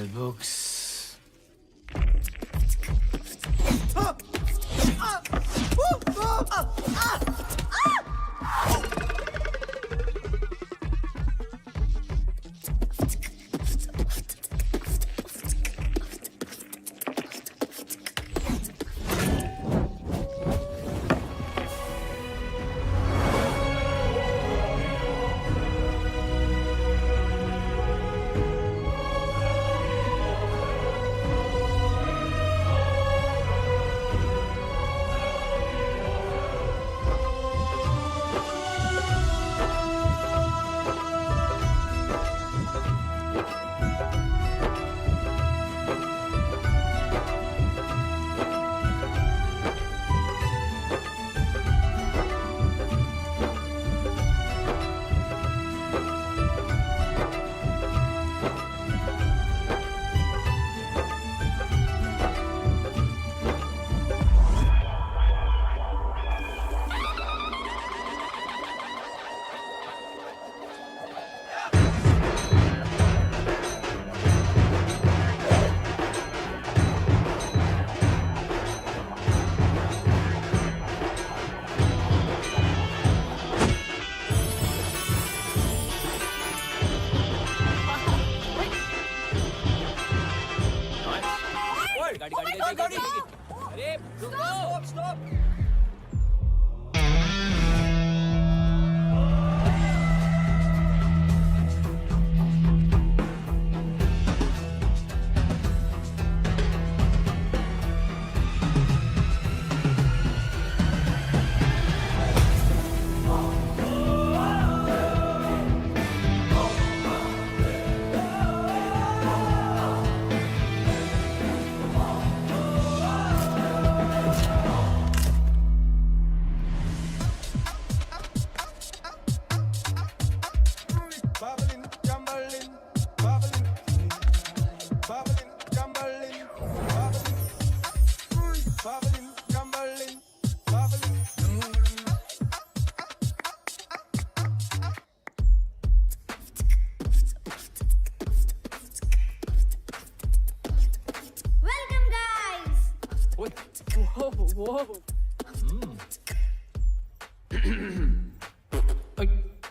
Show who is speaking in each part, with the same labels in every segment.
Speaker 1: smell books.
Speaker 2: गाड़ी अरे रुको स्टॉप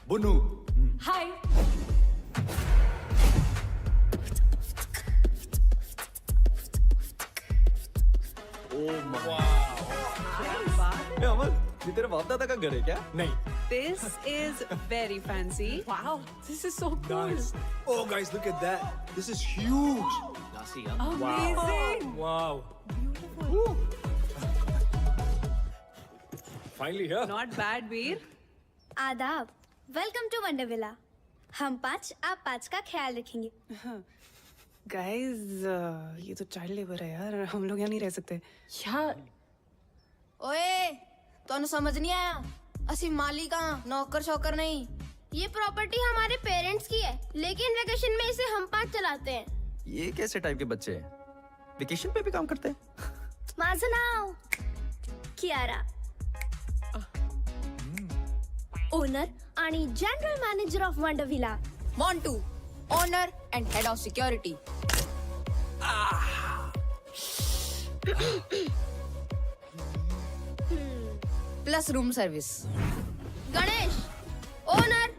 Speaker 1: बुनू
Speaker 3: हाय
Speaker 1: अमन ये तेरे बाप दादा का घर है क्या?
Speaker 2: नहीं
Speaker 4: This is very fancy.
Speaker 3: wow this is so cool
Speaker 2: oh guys look at that this is huge
Speaker 1: Lasi
Speaker 4: Amazing.
Speaker 2: wow finally here
Speaker 4: Not bad, Veer.
Speaker 5: आदाब, वेलकम टू वंडर विला। हम 5 आप 5 का ख्याल रखेंगे।
Speaker 4: Guys, ये तो चाइल्ड लेबर है यार, हम लोग यहाँ नहीं रह सकते।
Speaker 3: yeah
Speaker 6: ओए तोनु समझ नहीं आया असि मालिक नौकर शौकर नहीं।
Speaker 5: ये प्रॉपर्टी हमारे पेरेंट्स की है, लेकिन वेकेशन में इसे हम 5 चलाते हैं।
Speaker 1: ये कैसे टाइप के बच्चे हैं? वेकेशन पे भी काम करते हैं?
Speaker 5: माझं नाव कियारा, ओनर आणि general manager of Wonder Villa.
Speaker 6: Montu owner and head of security. Plus room service.
Speaker 5: Ganesh, owner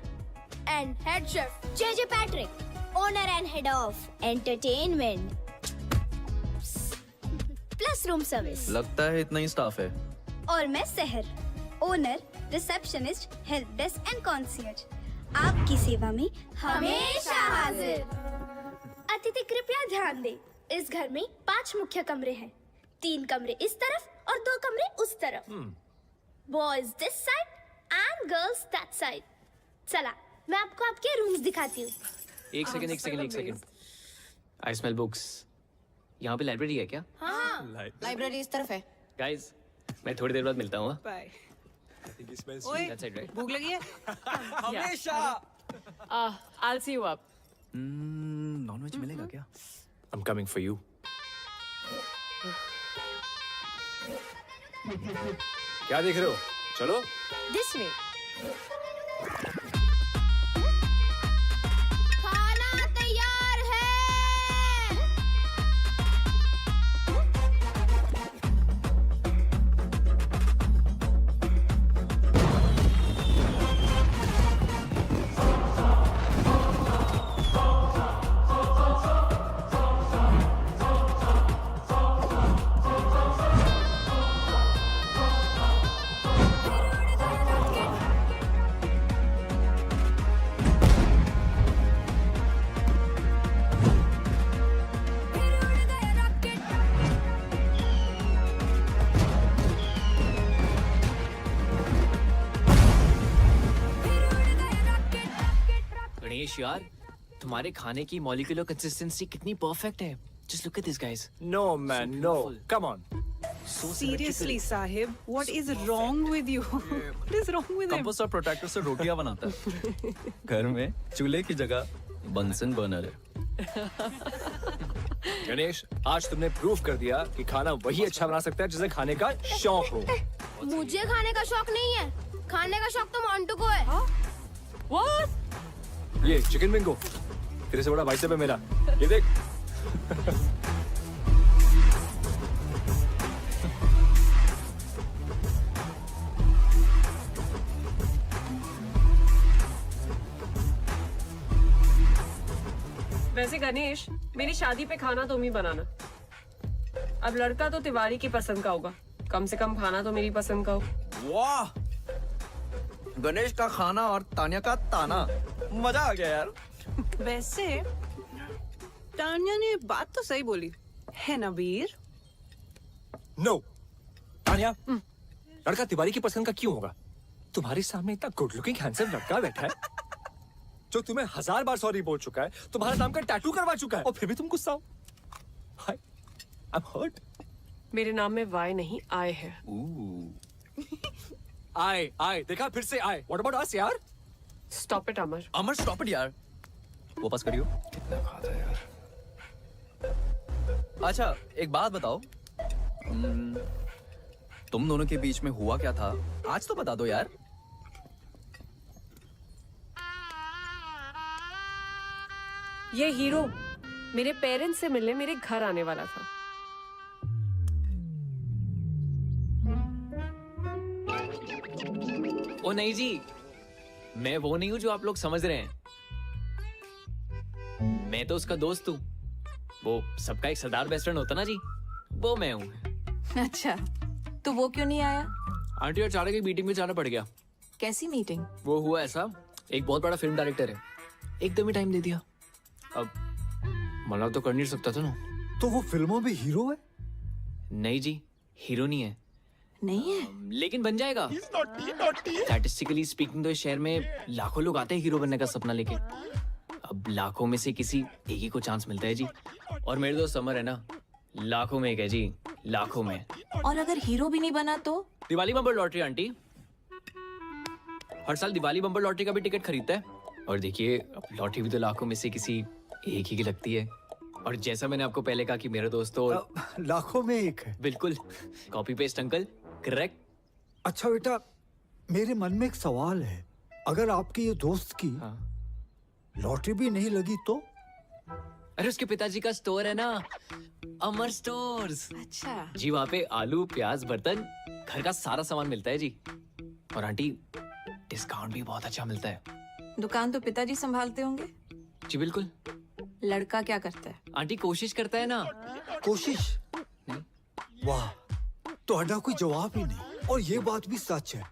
Speaker 5: and head chef. JJ Patrick, owner and head of entertainment plus room service.
Speaker 1: लगता है इतना ही स्टाफ है।
Speaker 5: और मैं Sahar, owner, receptionist, help desk and concierge. आपकी सेवा में हमेशा हाजिर। अतिथि कृपया ध्यान दें, इस घर में 5 मुख्य कमरे हैं। 3 कमरे इस तरफ और 2 कमरे उस तरफ। Boys this side and girls that side. चला, मैं आपको आपके रूम्स दिखाती हूँ।
Speaker 7: एक सेकंड आई स्मेल बुक्स। यहाँ पे लाइब्रेरी है क्या?
Speaker 6: हाँ लाइब्रेरी इस तरफ है।
Speaker 7: गाइस मैं थोड़ी देर बाद मिलता हूँ।
Speaker 4: Bye.
Speaker 7: ओए दैट्स इट राइट।
Speaker 4: भूख लगी है?
Speaker 2: हमेशा
Speaker 3: I'll see you up
Speaker 1: nonveg मिलेगा क्या?
Speaker 2: I'm coming for you क्या देख रहे हो चलो
Speaker 5: दिस वे। खाना तैयार है।
Speaker 7: गणेश यार, तुम्हारे खाने की मॉलिक्यूलर कंसिस्टेंसी कितनी परफेक्ट है. Just look at this, guys.
Speaker 2: No, man, no. Come on.
Speaker 4: Seriously Sahib, what is wrong with you? What is wrong with him?
Speaker 1: Compost और प्रोटेक्टर से रोटियां बनाता है. घर में चूल्हे की जगह बंसन बर्नर है.
Speaker 2: गणेश, आज तुमने प्रूफ कर दिया कि खाना वही अच्छा बना सकता है जिसे खाने का शौक हो.
Speaker 6: मुझे खाने का शौक नहीं है, खाने का शौक तो मोंटू को है.
Speaker 3: What?
Speaker 2: ये चिकन बिंगो तेरे से बड़ा भाई साहब है मेरा. ये देख.
Speaker 3: वैसे गणेश, मेरी शादी पे खाना तुम ही बनाना. अब लड़का तो तिवारी की पसंद का होगा, कम से कम खाना तो मेरी पसंद का हो.
Speaker 1: वाह, गणेश का खाना और तानिया का ताना, मजा आ गया यार.
Speaker 4: वैसे तान्या ने बात तो सही बोली है ना वीर?
Speaker 2: नो. तान्या, लड़का तिवारी की पसंद का क्यों होगा? तुम्हारे सामने इतना गुड लुकिंग हैंडसम लड़का बैठा है जो तुम्हें 1000 बार सॉरी बोल चुका है, तुम्हारा नाम का टैटू करवा चुका है, और फिर भी तुम गुस्सा हो. I'm hurt.
Speaker 3: मेरे नाम में वाई नहीं आए है.
Speaker 2: आए देखा, फिर से आए. What about us यार?
Speaker 3: Stop it Amar.
Speaker 1: Amar stop it यार. वापस करियो. कितना खाता है यार. अच्छा, एक बात बताओ. तुम दोनों के बीच में हुआ क्या था? आज तो बता दो यार.
Speaker 3: ये हीरो मेरे पेरेंट्स से मिलने मेरे घर आने वाला था.
Speaker 7: ओ नहीं जी, मैं वो नहीं हूँ जो आप लोग समझ रहे हैं. मैं तो उसका दोस्त हूँ. वो सबका एक सरदार बेस्ट फ्रेंड होता ना जी, वो मैं हूँ.
Speaker 8: अच्छा, तो वो क्यों नहीं आया?
Speaker 7: आंटी अचानक एक मीटिंग में जाना पड़ गया.
Speaker 8: कैसी मीटिंग?
Speaker 7: वो हुआ ऐसा, एक बहुत बड़ा फिल्म डायरेक्टर है, एकदम ही टाइम दे दिया. अब मना तो कर नहीं सकता था ना.
Speaker 9: तो वो फिल्मों में हीरो है?
Speaker 7: नहीं जी, हीरो नहीं है.
Speaker 8: नहीं है?
Speaker 7: लेकिन बन जाएगा. स्टैटिस्टिकली स्पीकिंग तो इस शहर में लाखों लोग आते हैं हीरो बनने का सपना लेके. अब लाखों में से किसी एक ही को चांस मिलता है जी. और मेरे दोस्त समर है ना, लाखों में एक है जी, लाखों में.
Speaker 8: और अगर हीरो भी नहीं बना तो?
Speaker 7: Diwali bumper lottery aunty. हर साल दिवाली बम्पर लॉटरी का भी टिकट खरीदता है. और देखिए, अब लॉटरी भी तो लाखों में से किसी एक ही की लगती है. और जैसा मैंने आपको पहले कहा कि मेरे दोस्त तो
Speaker 9: लाखों में एक है.
Speaker 7: बिल्कुल कॉपी पेस्ट अंकल, करेक्ट.
Speaker 9: अच्छा बेटा, मेरे मन में एक सवाल है. अगर आपके ये दोस्त की लॉटरी भी नहीं लगी तो?
Speaker 7: अरे उसके पिताजी का स्टोर है ना, अमर स्टोर्स.
Speaker 8: अच्छा.
Speaker 7: जी वहाँ पे आलू, प्याज, बर्तन, घर का सारा सामान मिलता है जी. और आंटी, डिस्काउंट भी बहुत अच्छा मिलता है.
Speaker 8: दुकान तो पिताजी संभालते होंगे?
Speaker 7: जी बिल्कुल.
Speaker 8: लड़का क्या करता है?
Speaker 7: आंटी कोशिश करता है ना.
Speaker 9: कोशिश? वाह, तो अड्डा कोई जवाब ही नहीं. और ये बात भी सच है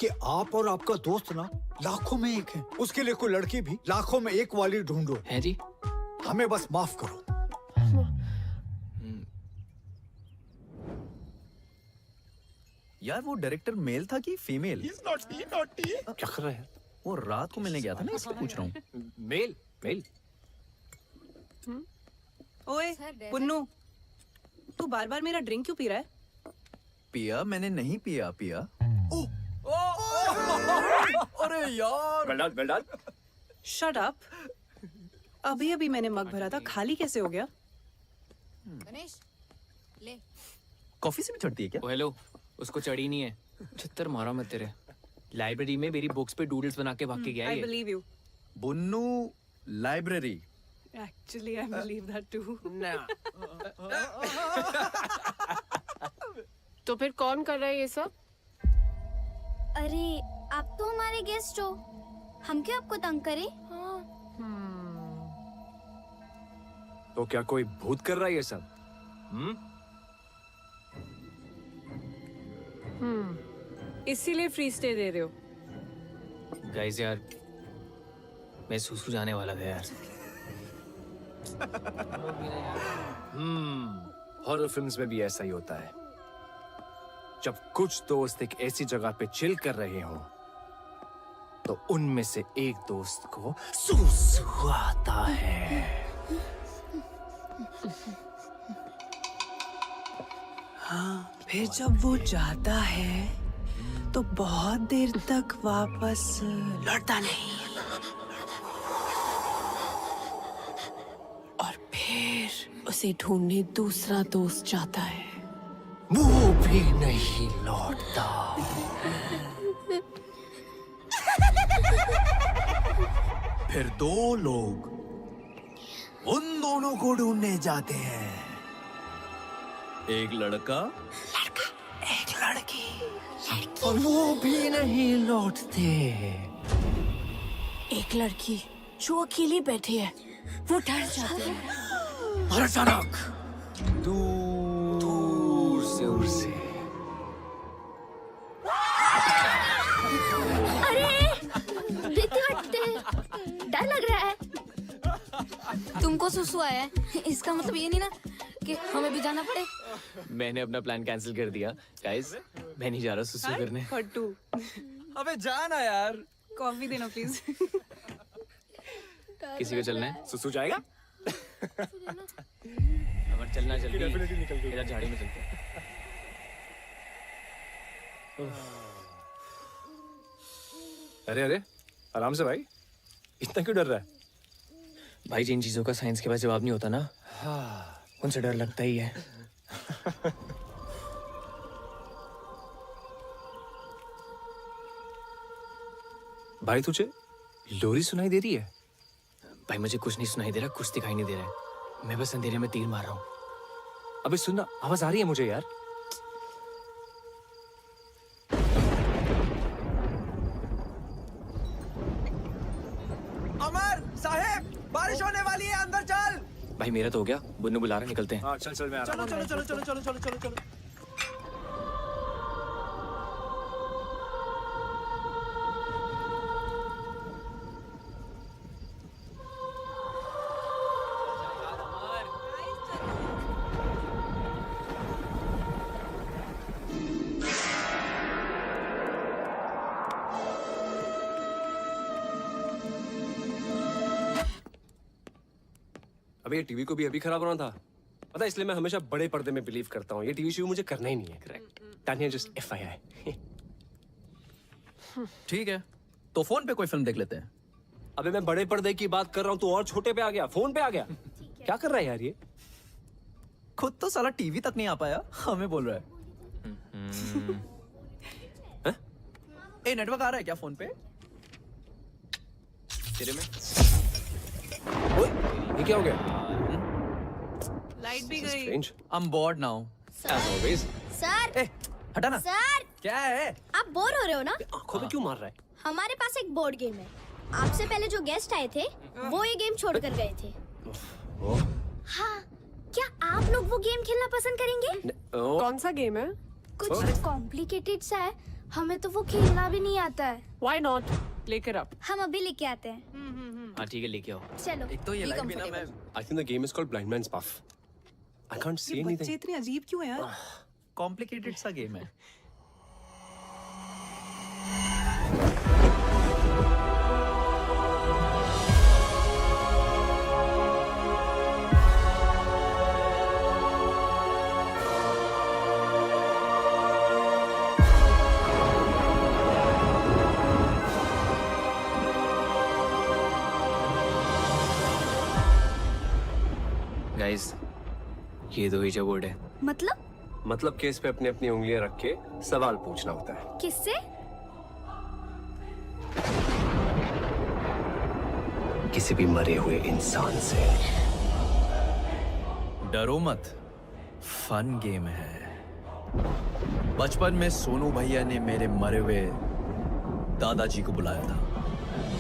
Speaker 9: कि आप और आपका दोस्त ना लाखों में एक है. उसके लिए कोई लड़की भी लाखों में एक वाली ढूंढो.
Speaker 7: है जी.
Speaker 9: हमें बस माफ करो.
Speaker 1: यार वो डायरेक्टर मेल था कि फीमेल?
Speaker 2: क्या कर रहा है?
Speaker 1: वो रात को मिलने गया था ना, इसलिए पूछ रहा हूँ.
Speaker 2: मेल.
Speaker 4: ओए पुन्नू, तू बार बार मेरा ड्रिंक क्यों पी रहा है?
Speaker 1: पिया मैंने नहीं पिया. अरे यार.
Speaker 2: Well done.
Speaker 4: Shut up. अभी अभी मैंने मग भरा था, खाली कैसे हो गया?
Speaker 6: गणेश, ले.
Speaker 1: कॉफी से भी चढ़ती है क्या?
Speaker 7: ओ हेलो, उसको चढ़ी नहीं है. छत्तर मारा मैं तेरे. लाइब्रेरी में मेरी बुक्स पे डूडल्स बना के भाग के गया
Speaker 4: I
Speaker 7: yeah.
Speaker 4: believe you.
Speaker 1: Bunnu library.
Speaker 4: Actually, I believe that too.
Speaker 3: तो फिर कौन कर रहा है ये सब?
Speaker 5: अरे आप तो हमारे गेस्ट हो, हम क्यों आपको तंग करें?
Speaker 2: तो क्या कोई भूत कर रहा है ये सब?
Speaker 3: इसीलिए फ्री स्टे दे रहे हो?
Speaker 7: गाइस यार, मैं सुसु जाने वाला था यार.
Speaker 2: हॉरर फिल्म्स में भी ऐसा ही होता है. जब कुछ दोस्त एक ऐसी जगह पे चिल कर रहे हो, तो उनमें से एक दोस्त को सुसु आता है।
Speaker 4: हाँ, फिर जब वो जाता है तो बहुत देर तक वापस लौटता नहीं। और फिर उसे ढूंढने दूसरा दोस्त जाता है।
Speaker 2: वो भी नहीं लौटता।
Speaker 1: फिर दो लोग उन दोनों को ढूंढने जाते हैं। एक लड़का
Speaker 4: एक लड़की
Speaker 2: और वो भी नहीं लौटते।
Speaker 4: एक लड़की जो अकेली बैठी है, वो डर जाती है।
Speaker 1: और अचानक
Speaker 2: दूर से
Speaker 5: प्रीति हटते, डर लग रहा है।
Speaker 6: तुमको सुसु आया है, इसका मतलब ये नहीं ना कि हमें भी जाना पड़े।
Speaker 7: मैंने अपना प्लान कैंसिल कर दिया गाइस, मैं नहीं जा रहा सुसु करने।
Speaker 4: फट्टू,
Speaker 1: अबे जाना यार।
Speaker 4: कॉफी देना प्लीज।
Speaker 7: किसी को चलना है?
Speaker 2: सुसु जाएगा?
Speaker 7: हमारे चलना जल्दी, इधर झाड़ी में चलते हैं।
Speaker 2: अरे अरे, आराम से भाई, इतना क्यों डर रहा है?
Speaker 7: भाई जिन चीजों का साइंस के पास जवाब नहीं होता ना, उनसे डर लगता ही है।
Speaker 2: भाई तुझे लोरी सुनाई दे रही है?
Speaker 7: भाई मुझे कुछ नहीं सुनाई दे रहा, कुछ दिखाई नहीं दे रहा है। मैं बस अंधेरे में तीर मार रहा हूँ।
Speaker 2: अबे सुनना, आवाज आ रही है मुझे यार।
Speaker 1: अमर साहेब, बारिश होने वाली है, अंदर चल।
Speaker 7: भाई मेरा तो हो गया, बुन्नू बुला रहा, निकलते हैं।
Speaker 2: हाँ चल चल, मैं आ रहा हूँ।
Speaker 1: चलो चलो चलो चलो चलो चलो चलो चलो।
Speaker 10: अबे ये टीवी को भी अभी खराब होना था, पता है, इसलिए मैं हमेशा बड़े पर्दे में बिलीव करता हूँ। ये टीवी शो मुझे करना ही नहीं है। Correct, Tania just FYI।
Speaker 1: ठीक है, तो फोन पे कोई फिल्म देख लेते हैं।
Speaker 10: अबे मैं बड़े पर्दे की बात कर रहा हूँ, तो और छोटे पे आ गया, फोन पे आ गया। क्या कर रहा है यार ये?
Speaker 1: खुद तो साला टीवी तक नहीं आ पाया, हमें बोल रहा है। ए, नेटवर्क आ रहा है क्या फोन पे?
Speaker 7: तेरे में
Speaker 10: ओए, ये क्या हो गया?
Speaker 4: लाइट भी गई।
Speaker 10: Strange.
Speaker 1: I'm bored now.
Speaker 10: As always.
Speaker 5: Sir,
Speaker 1: ए, हटा ना।
Speaker 5: सर,
Speaker 1: क्या है?
Speaker 5: आप बोर हो रहे हो ना?
Speaker 10: आंखों में क्यों मार रहा है?
Speaker 5: हमारे पास एक बोर्ड गेम है। आपसे पहले जो गेस्ट आए थे, वो ये गेम छोड़ कर गए थे। हाँ, क्या आप लोग वो गेम खेलना पसंद करेंगे?
Speaker 3: कौन सा गेम है?
Speaker 5: कुछ कॉम्प्लिकेटेड सा है, हमें तो वो खेलना भी नहीं आता है।
Speaker 3: Why not? लेकर आप।
Speaker 5: हम अभी लेके आते हैं।
Speaker 7: हाँ ठीक है, लेके आओ।
Speaker 5: चलो।
Speaker 1: एक तो ये लाइट भी ना, मैं
Speaker 10: I think the game is called Blind Man's Buff. I can't see
Speaker 4: ये बच्चे
Speaker 10: anything.
Speaker 4: इतने अजीब क्यों हैं यार?
Speaker 1: कॉम्प्लिकेटेड सा गेम है।
Speaker 7: गाइस, ये दो ईजा बोर्ड है।
Speaker 5: मतलब
Speaker 10: केस पे अपनी अपनी उंगलियां रख के सवाल पूछना होता है।
Speaker 5: किससे?
Speaker 10: किसी भी मरे हुए इंसान से।
Speaker 1: डरो मत, फन गेम है। बचपन में सोनू भैया ने मेरे मरे हुए दादाजी को बुलाया था।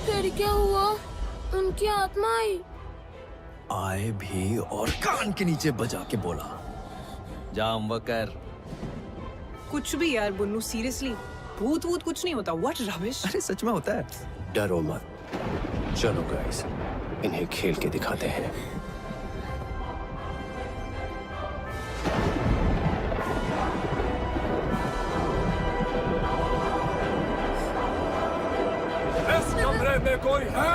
Speaker 6: फिर क्या हुआ? उनकी आत्मा आई।
Speaker 1: आए भी और कान के नीचे बजा के बोला, जाम वकर।
Speaker 4: कुछ भी यार बुन्नू, सीरियसली भूत वूत कुछ नहीं होता। What rubbish.
Speaker 1: अरे सच में होता है।
Speaker 10: डरो मत, चलो गाइस, इन्हें खेल के दिखाते हैं।
Speaker 2: शहर में कोई है?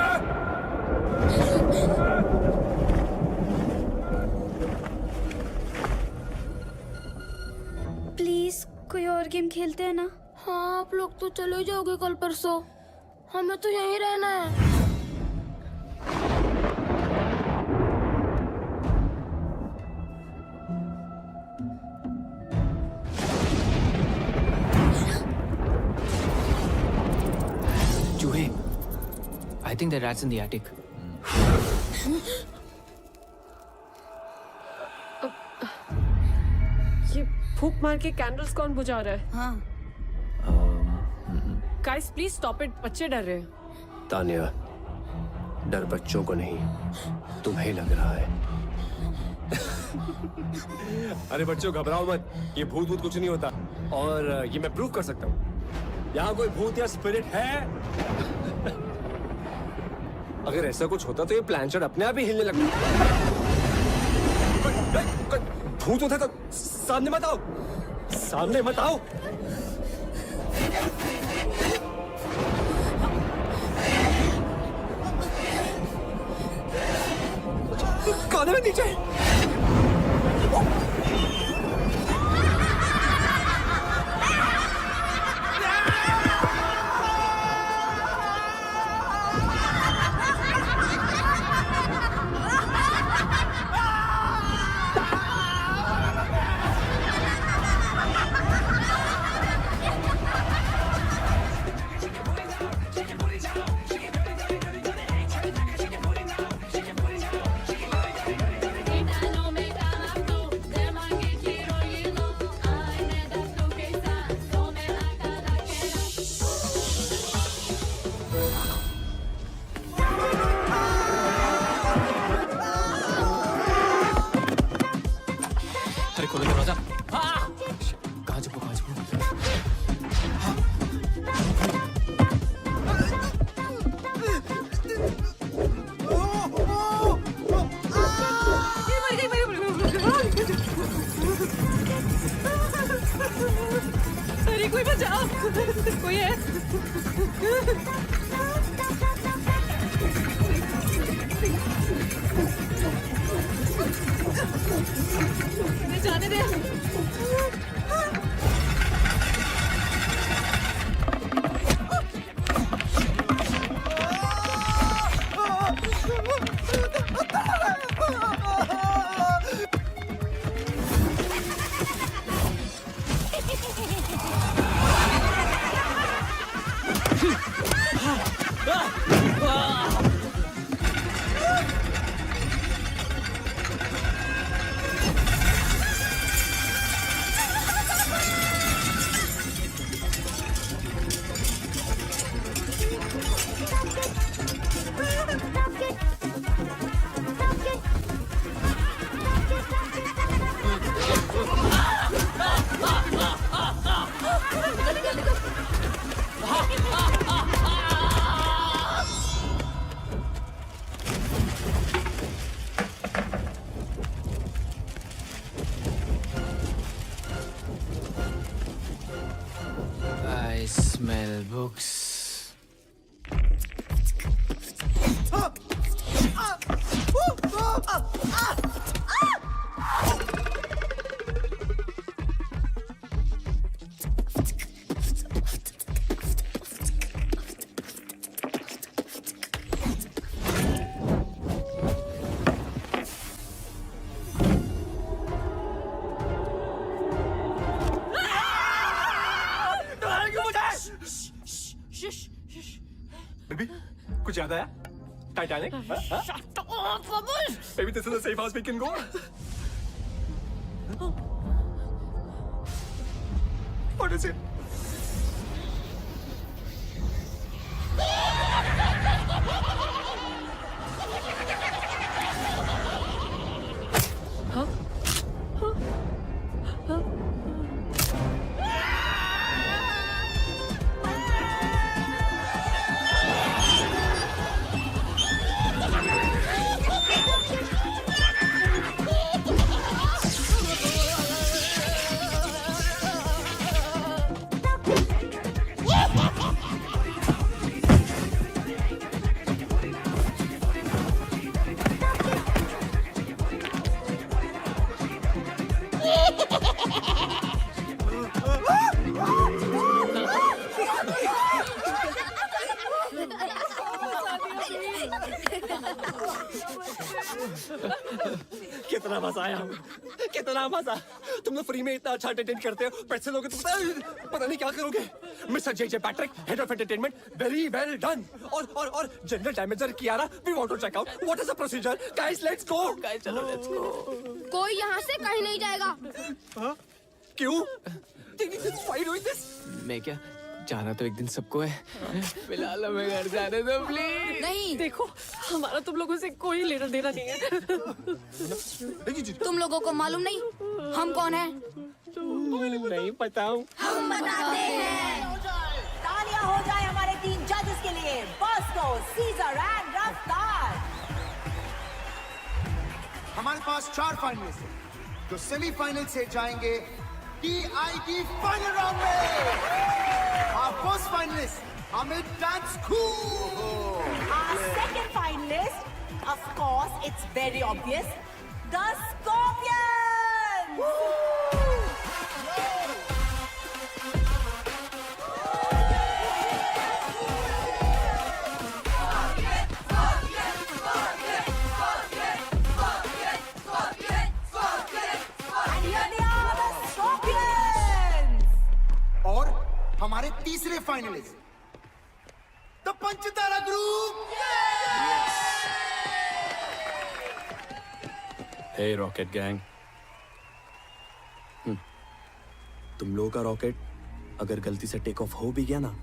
Speaker 5: प्लीज कोई और गेम खेलते हैं ना?
Speaker 6: हाँ आप लोग तो चले जाओगे कल परसों, हमें तो यहीं रहना है।
Speaker 7: चूहे, I think the rat's in the attic.
Speaker 3: ये फूक मार के कैंडल्स कौन बुझा रहा है?
Speaker 6: हाँ
Speaker 3: गाइस प्लीज स्टॉप इट, बच्चे डर रहे हैं।
Speaker 10: तानिया, डर बच्चों को नहीं, तुम्हें लग रहा है। अरे बच्चों घबराओ मत, ये भूत भूत कुछ नहीं होता, और ये मैं प्रूव कर सकता हूँ। यहाँ कोई भूत या स्पिरिट है? अगर ऐसा कुछ होता तो ये प्लानचेट अपने आप ही हिलने लगता। भूत होता तो सामने मत आओ, सामने मत आओ। कान में नीचे।
Speaker 7: अरे खोलो दरवाजा। कहाँ छुपो, कहाँ छुपो?
Speaker 3: अरे कोई बचाओ, कोई है? जाने दे।
Speaker 7: I smell books.
Speaker 2: बेबी, कुछ याद आया? Titanic? Maybe this is the safe house we can go. What is it? कितना मजा आया, कितना मजा। तुम लोग फ्री में इतना अच्छा एंटरटेन करते हो, पैसे लोगे तो पता नहीं क्या करोगे। Mister J Patrick, head of entertainment, very well done. और general manager Kiara, we want to check out what is the procedure. Guys let's go.
Speaker 7: Guys चलो लेट्स गो।
Speaker 6: कोई यहाँ से कहीं नहीं जाएगा।
Speaker 2: क्यों? Why doing this?
Speaker 7: मैं क्या जाना तो एक दिन सबको है, फिलहाल हमें घर जाने दो प्लीज।
Speaker 6: नहीं,
Speaker 3: देखो हमारा तुम लोगों से कोई लेना देना नहीं है।
Speaker 6: तुम लोगों को मालूम नहीं हम कौन हैं?
Speaker 2: नहीं पता हूँ।
Speaker 6: हम बताते हैं।
Speaker 4: तालियां हो जाए हमारे 3 जजेस के लिए, बॉस्को, सीजर एंड रफ्तार।
Speaker 11: हमारे पास 4 फाइनलिस्ट हैं जो सेमीफाइनल से जाएंगे DIT फाइनल राउंड में। Our first finalist, Amit Dance Cool.
Speaker 4: Our second finalist, of course, it's very obvious, the Scorpions. And here they are, the Scorpions.
Speaker 11: और हमारे तीसरे finalist, the Panchtara group.
Speaker 1: Hey rocket gang, तुम लोगों का rocket अगर गलती से टेक ऑफ हो भी गया ना,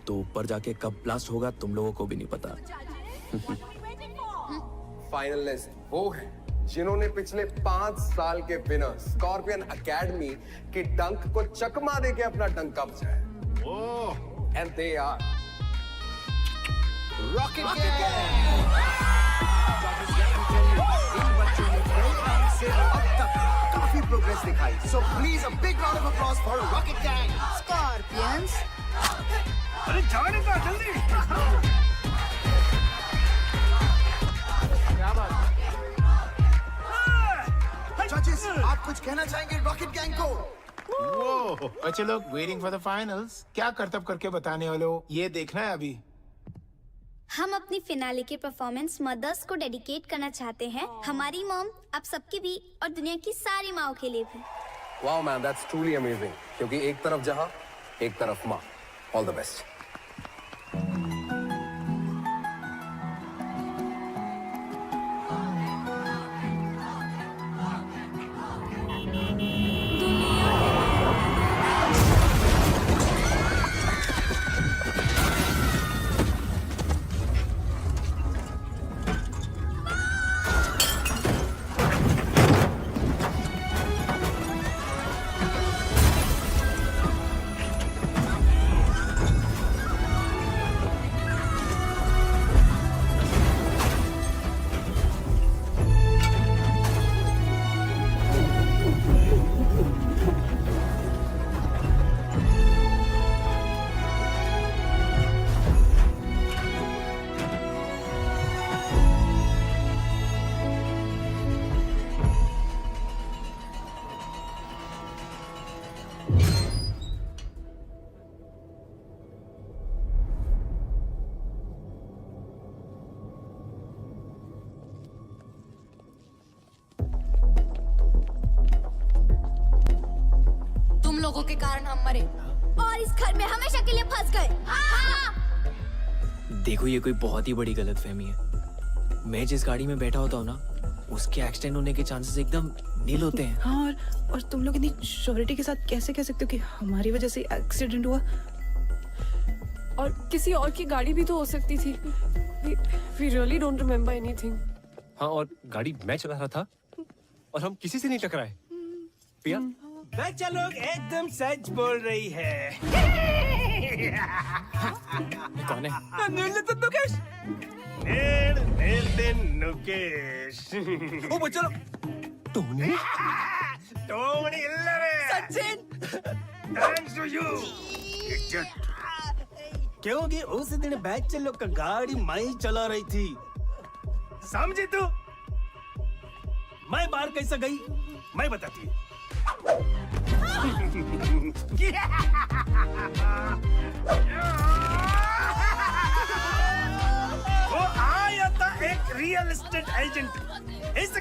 Speaker 1: तो ऊपर जाके कब ब्लास्ट होगा तुम लोगों को भी नहीं पता।
Speaker 12: फाइनलिस्ट वो हैं जिन्होंने पिछले 5 साल के विनर स्कॉर्पियन एकेडमी की डंक को चकमा देके अपना डंका बचाया। And they are
Speaker 11: rocket gang. इन बच्चों ने कई टाइम से अब तक काफी प्रोग्रेस दिखाई। So please a big round of applause for rocket gang.
Speaker 6: Scorpions.
Speaker 11: अरे जाने का जल्दी। क्या बात? जजेस, आप कुछ कहना चाहेंगे रॉकेट गैंग को?
Speaker 13: वो बच्चे लोग वेटिंग फॉर द फाइनल्स, क्या करतब करके बताने वाले हो, ये देखना है अभी।
Speaker 5: हम अपनी फिनाले के परफॉर्मेंस मदर्स को डेडिकेट करना चाहते हैं। हमारी मॉम, आप सबकी भी और दुनिया की सारी माओ के लिए भी।
Speaker 12: Wow man, that's truly amazing. क्योंकि एक तरफ जहां, एक तरफ मां। All the best.
Speaker 6: लोगों के कारण हम मरे और इस घर में हमेशा के लिए फंस गए।
Speaker 7: देखो ये कोई बहुत ही बड़ी गलतफहमी है। मैं जिस गाड़ी में बैठा होता हूँ ना, उसके एक्सीडेंट होने के चांसेस एकदम नील होते हैं।
Speaker 8: हाँ, और तुम लोग इतनी श्योरिटी के साथ कैसे कह सकते हो कि हमारी वजह से एक्सीडेंट हुआ?
Speaker 3: और किसी और की गाड़ी भी तो हो सकती थी। We really don't remember anything.
Speaker 2: हाँ, और गाड़ी मैं चला रहा था और हम किसी से नहीं टकराए। पिया?
Speaker 14: बच्चा लोग एकदम सच बोल रही है।
Speaker 2: कौन है?
Speaker 14: नुकेश। नुकेश।
Speaker 2: ओ बच्चा टोनी।
Speaker 14: टोनी इल्लरे।
Speaker 4: सचिन।
Speaker 14: Thanks to you. क्योंकि उस दिन बच्चे लोग का गाड़ी मैं चला रही थी, समझी तू? मैं बाहर कैसे गई मैं बताती। वो आया था एक रियल एस्टेट एजेंट। इस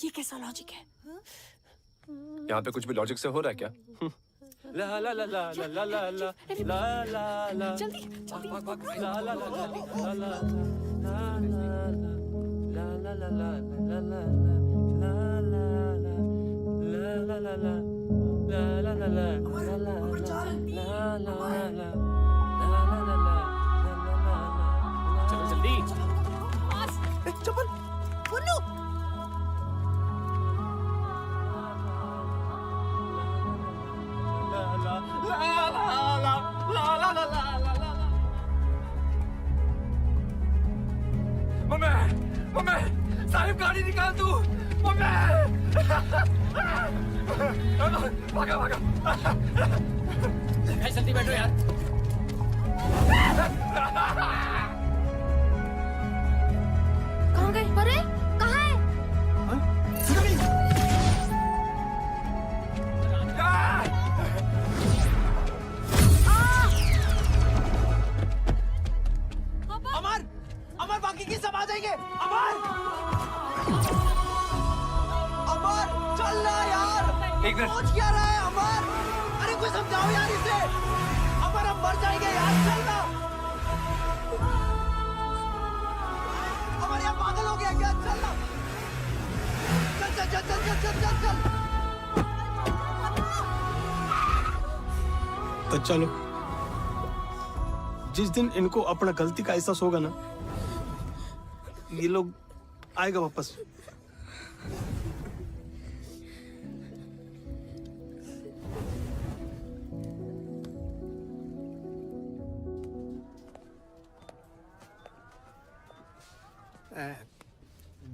Speaker 4: ये कैसा लॉजिक है?
Speaker 10: यहाँ पे कुछ भी लॉजिक से हो रहा है क्या? ला ला ला ला ला ला ला ला ला ला ला
Speaker 4: जल्दी जल्दी
Speaker 10: ला ला ला ला ला ला ला ला
Speaker 7: चलो जल्दी।
Speaker 4: चप्पल पुन्नू
Speaker 2: मम्मी साहिब गाड़ी निकाल तू। मम्मी भागा भागा।
Speaker 7: जल्दी बैठो यार।
Speaker 6: कहाँ गए? अरे कहाँ है?
Speaker 14: अमर अमर बाकी की सब आ जाएंगे। अमर अमर चल रहा यार।
Speaker 2: एक मिनट।
Speaker 14: सोच क्या रहा है अमर? अरे कोई समझाओ यार इसे। अमर हम मर जाएंगे यार, चल ना। अमर यार पागल हो गया क्या? चल ना। चल चल चल चल चल चल चल चल।
Speaker 15: तो चलो, जिस दिन इनको अपना गलती का एहसास होगा ना, ये लोग आएगा वापस।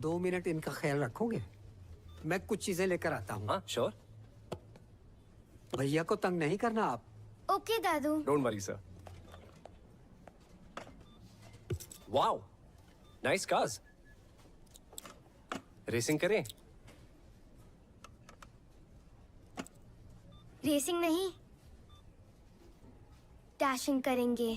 Speaker 16: दो मिनट इनका ख्याल रखोगे? मैं कुछ चीजें लेकर आता हूँ।
Speaker 10: हाँ श्योर।
Speaker 16: भैया को तंग नहीं करना आप।
Speaker 5: Okay Dadu.
Speaker 10: Don't worry sir. Wow nice cars. Racing करें?
Speaker 5: रेसिंग नहीं, डैशिंग करेंगे।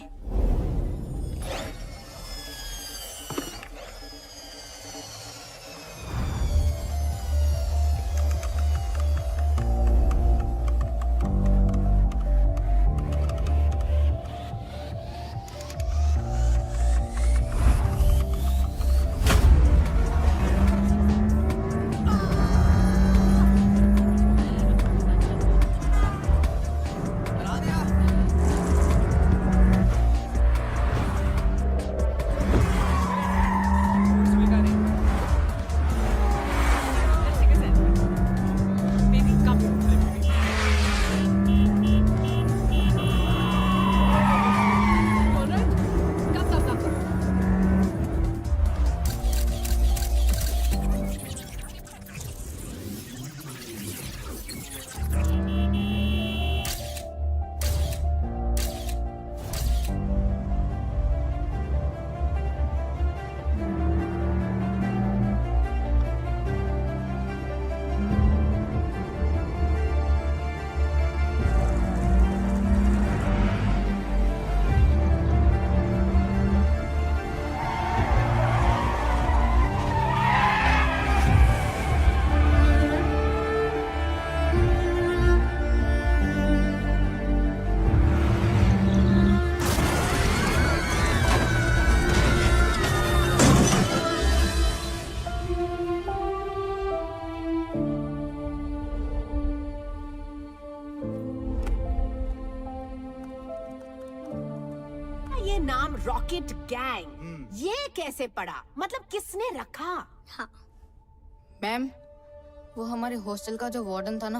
Speaker 4: ये नाम रॉकेट गैंग ये कैसे पड़ा? मतलब किसने रखा?
Speaker 5: हाँ।
Speaker 6: मैम, वो हमारे हॉस्टल का जो वार्डन था ना,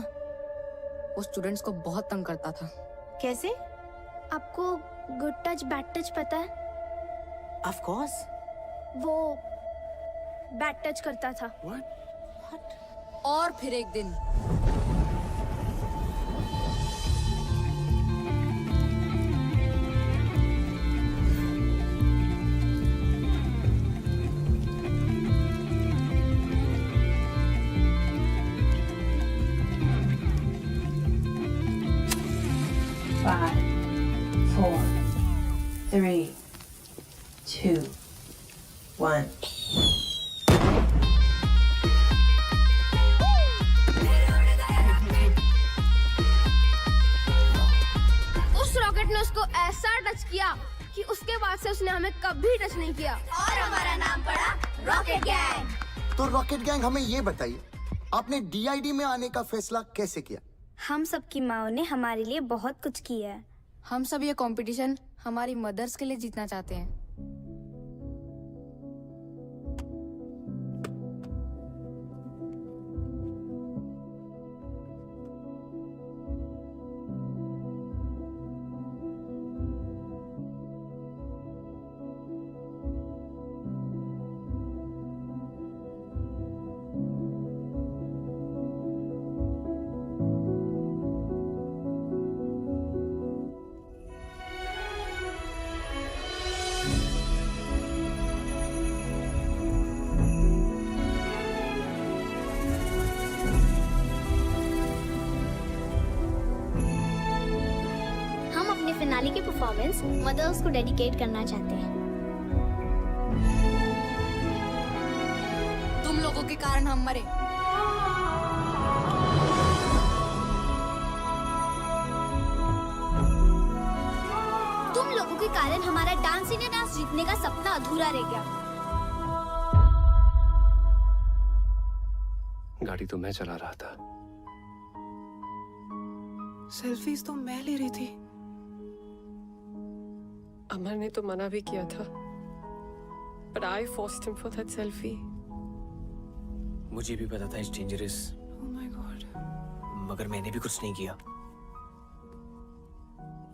Speaker 6: वो स्टूडेंट्स को बहुत तंग करता था।
Speaker 4: कैसे?
Speaker 5: आपको गुड टच बैड टच पता है?
Speaker 4: Of course.
Speaker 5: वो बैड टच करता था।
Speaker 6: और फिर एक दिन
Speaker 8: Five, 4, 3, 2, 1.
Speaker 6: उसको ऐसा टच किया कि उसके बाद से उसने हमें कभी टच नहीं किया।
Speaker 5: और हमारा नाम पड़ा रॉकेट गैंग।
Speaker 11: तो रॉकेट गैंग हमें ये बताइए, आपने डीआईडी में आने का फैसला कैसे किया?
Speaker 5: हम सबकी माओ ने हमारे लिए बहुत कुछ किया है।
Speaker 6: हम सब ये कंपटीशन हमारी मदर्स के लिए जीतना चाहते हैं।
Speaker 5: फिनाले की परफॉर्मेंस मदर्स को डेडिकेट करना चाहते हैं।
Speaker 6: तुम लोगों के कारण हम मरे।
Speaker 5: तुम लोगों के कारण हमारा डांस इंडिया डांस जीतने का सपना अधूरा रह गया।
Speaker 10: गाड़ी तो मैं चला रहा था।
Speaker 8: सेल्फीज तो मैं ले रही थी।
Speaker 3: अमर ने तो मना भी किया था, but I forced him for that selfie.
Speaker 7: मुझे भी पता था it's dangerous,
Speaker 8: Oh my God.
Speaker 7: मगर मैंने भी कुछ नहीं किया।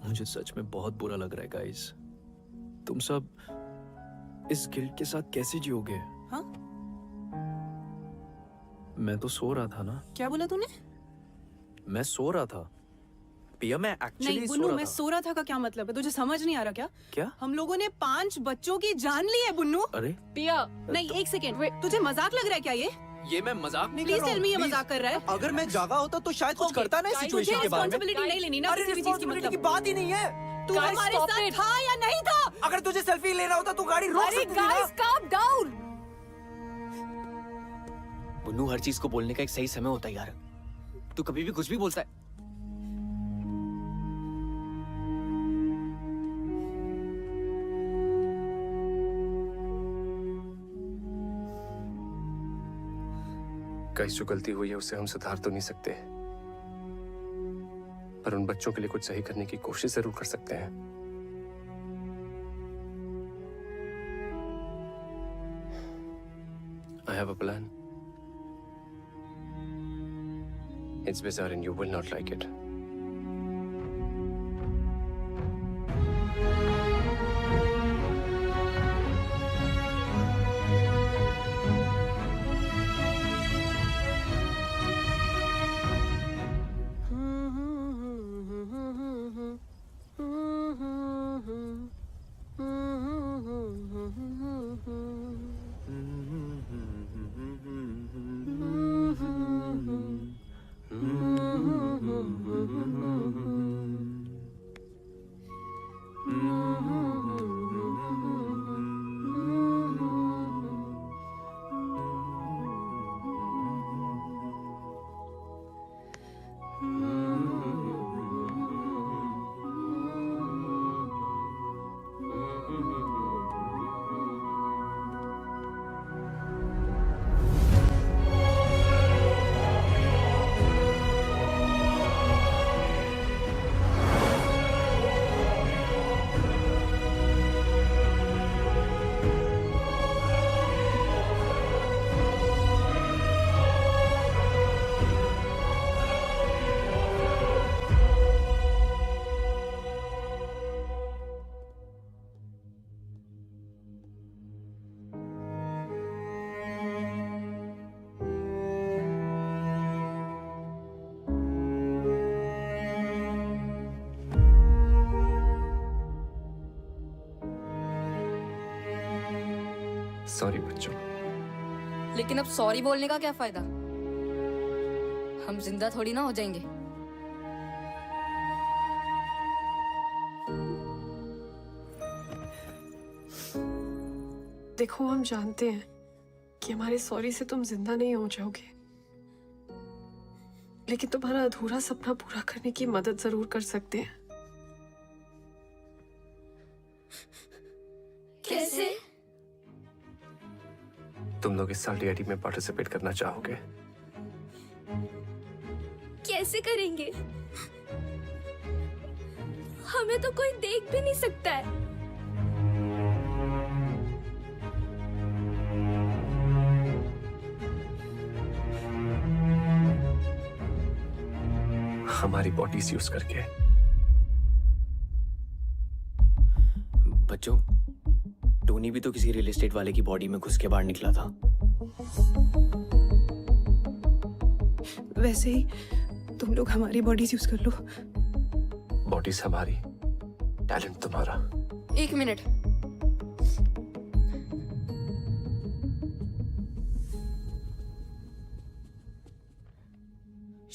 Speaker 1: मुझे सच में बहुत बुरा लग रहा है गाइस। तुम सब इस गिल्ट के साथ कैसे जियोगे?
Speaker 8: हाँ?
Speaker 1: मैं तो सो रहा था ना।
Speaker 8: क्या बोला तूने?
Speaker 1: मैं सो रहा था पिया, मैं एक्चुअली
Speaker 8: नहीं
Speaker 1: सो
Speaker 8: बुन्नू,
Speaker 1: रहा
Speaker 8: मैं
Speaker 1: था।
Speaker 8: सो रहा था का क्या मतलब है? तुझे समझ नहीं आ रहा क्या?
Speaker 1: क्या?
Speaker 8: हम लोगों ने 5 बच्चों की जान ली है बुन्नू।
Speaker 1: अरे
Speaker 3: पिया,
Speaker 8: नहीं एक सेकेंड, तुझे मजाक लग रहा है क्या ये
Speaker 1: मैं मजाक नहीं कर
Speaker 8: प्लीज
Speaker 1: रहा
Speaker 8: टेल
Speaker 1: हूँ।
Speaker 8: मी ये
Speaker 1: Please.
Speaker 8: मजाक कर रहा है?
Speaker 14: अगर मैं जागा होता तो शायद कुछ करता ना इस सिचुएशन के बारे में।
Speaker 8: रिस्पांसिबिलिटी नहीं लेनी ना
Speaker 14: अरे
Speaker 8: किसी भी चीज की,
Speaker 14: रिस्पांसिबिलिटी की
Speaker 8: मतलब
Speaker 14: बात ही नहीं है।
Speaker 8: तू
Speaker 3: Guys,
Speaker 8: हमारे
Speaker 3: stop
Speaker 8: साथ
Speaker 3: it.
Speaker 8: था या नहीं था?
Speaker 14: अगर तुझे सेल्फी लेना होता तो गाड़ी रोक
Speaker 8: अरे
Speaker 14: सकती थी ना।
Speaker 8: Guys calm down.
Speaker 7: बुन्नू, हर चीज को बोलने का एक सही समय होता है यार। तू कभी भी कुछ भी बोलता है।
Speaker 10: गाइस, जो गलती हुई है उसे हम सुधार तो नहीं सकते, पर उन बच्चों के लिए कुछ सही करने की कोशिश जरूर कर सकते हैं। I have a plan. It's bizarre and you will not like it. Sorry बच्चों।
Speaker 6: लेकिन अब सॉरी बोलने का क्या फायदा? हम जिंदा थोड़ी ना हो जाएंगे।
Speaker 3: देखो, हम जानते हैं कि हमारे सॉरी से तुम जिंदा नहीं हो जाओगे, लेकिन तुम्हारा अधूरा सपना पूरा करने की मदद जरूर कर सकते हैं।
Speaker 10: तुम लोग इस साल DID में पार्टिसिपेट करना चाहोगे?
Speaker 5: कैसे करेंगे? हमें तो कोई देख भी नहीं सकता है।
Speaker 10: हमारी बॉडीज यूज करके।
Speaker 7: बच्चों, टोनी भी तो किसी रियल एस्टेट वाले की बॉडी में घुस के बाहर निकला था।
Speaker 8: वैसे ही तुम लोग हमारी बॉडीज यूज कर लो।
Speaker 10: बॉडीज हमारी, टैलेंट तुम्हारा।
Speaker 6: 1 मिनट।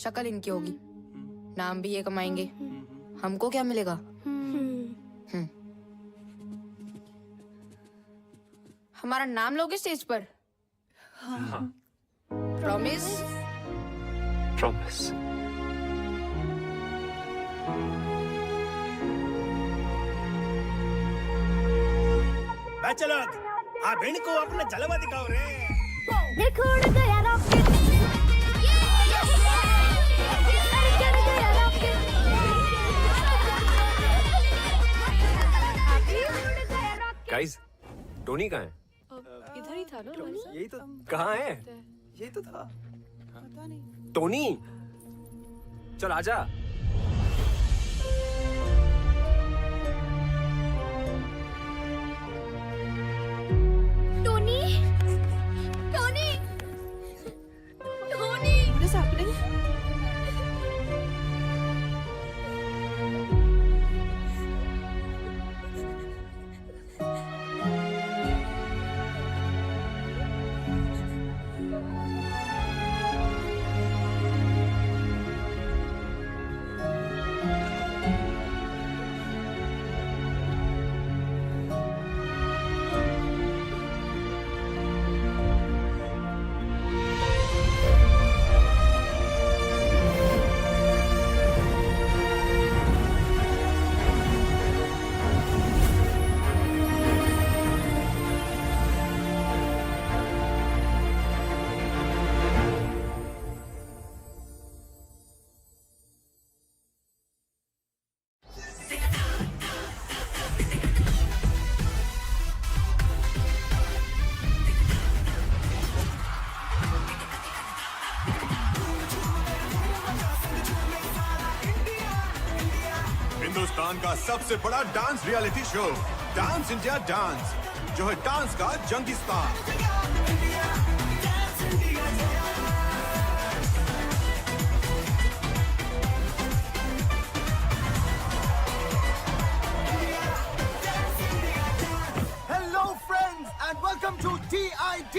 Speaker 6: शक्ल इनकी होगी, नाम भी ये कमाएंगे, हमको क्या मिलेगा? हमारा नाम लोगे स्टेज पर?
Speaker 10: हाँ।
Speaker 6: प्रॉमिस?
Speaker 10: प्रॉमिस।
Speaker 14: बैचलर, आप इनको अपना जलवा दिखाओ रे।
Speaker 5: देखो उड़ गया रॉकेट।
Speaker 10: गाइस, टोनी कहाँ है?
Speaker 3: इधर ही था ना?
Speaker 10: यही तो। कहाँ है?
Speaker 9: यही तो था।
Speaker 8: पता नहीं।
Speaker 10: टोनी, चल आजा।
Speaker 5: Tony, Tony, Tony.
Speaker 8: What is happening?
Speaker 11: Hindustan का सबसे बड़ा dance reality show dance India dance, जो है डांस का जंगिस्तान।
Speaker 16: Hello friends and welcome to DID,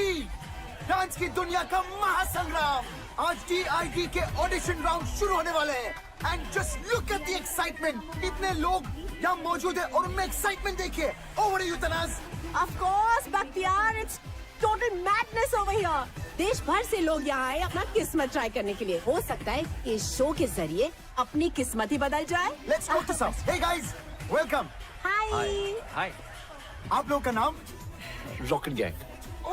Speaker 16: dance की दुनिया का महासंग्राम। आज DID के ऑडिशन राउंड शुरू होने वाले हैं and just look at the excitement. इतने लोग यहाँ मौजूद हैं और उनमें एक्साइटमेंट देखिए। Over to you Tanaz.
Speaker 4: Of course, Bakhtiar, it's total madness over here. देश भर से लोग यहाँ आए अपना किस्मत ट्राई करने के लिए। हो सकता है इस शो के जरिए अपनी किस्मत ही बदल जाए।
Speaker 16: Let's go to some. Hey guys, welcome.
Speaker 4: Hi.
Speaker 10: Hi.
Speaker 16: आप लोगों का नाम?
Speaker 10: Rocket gang.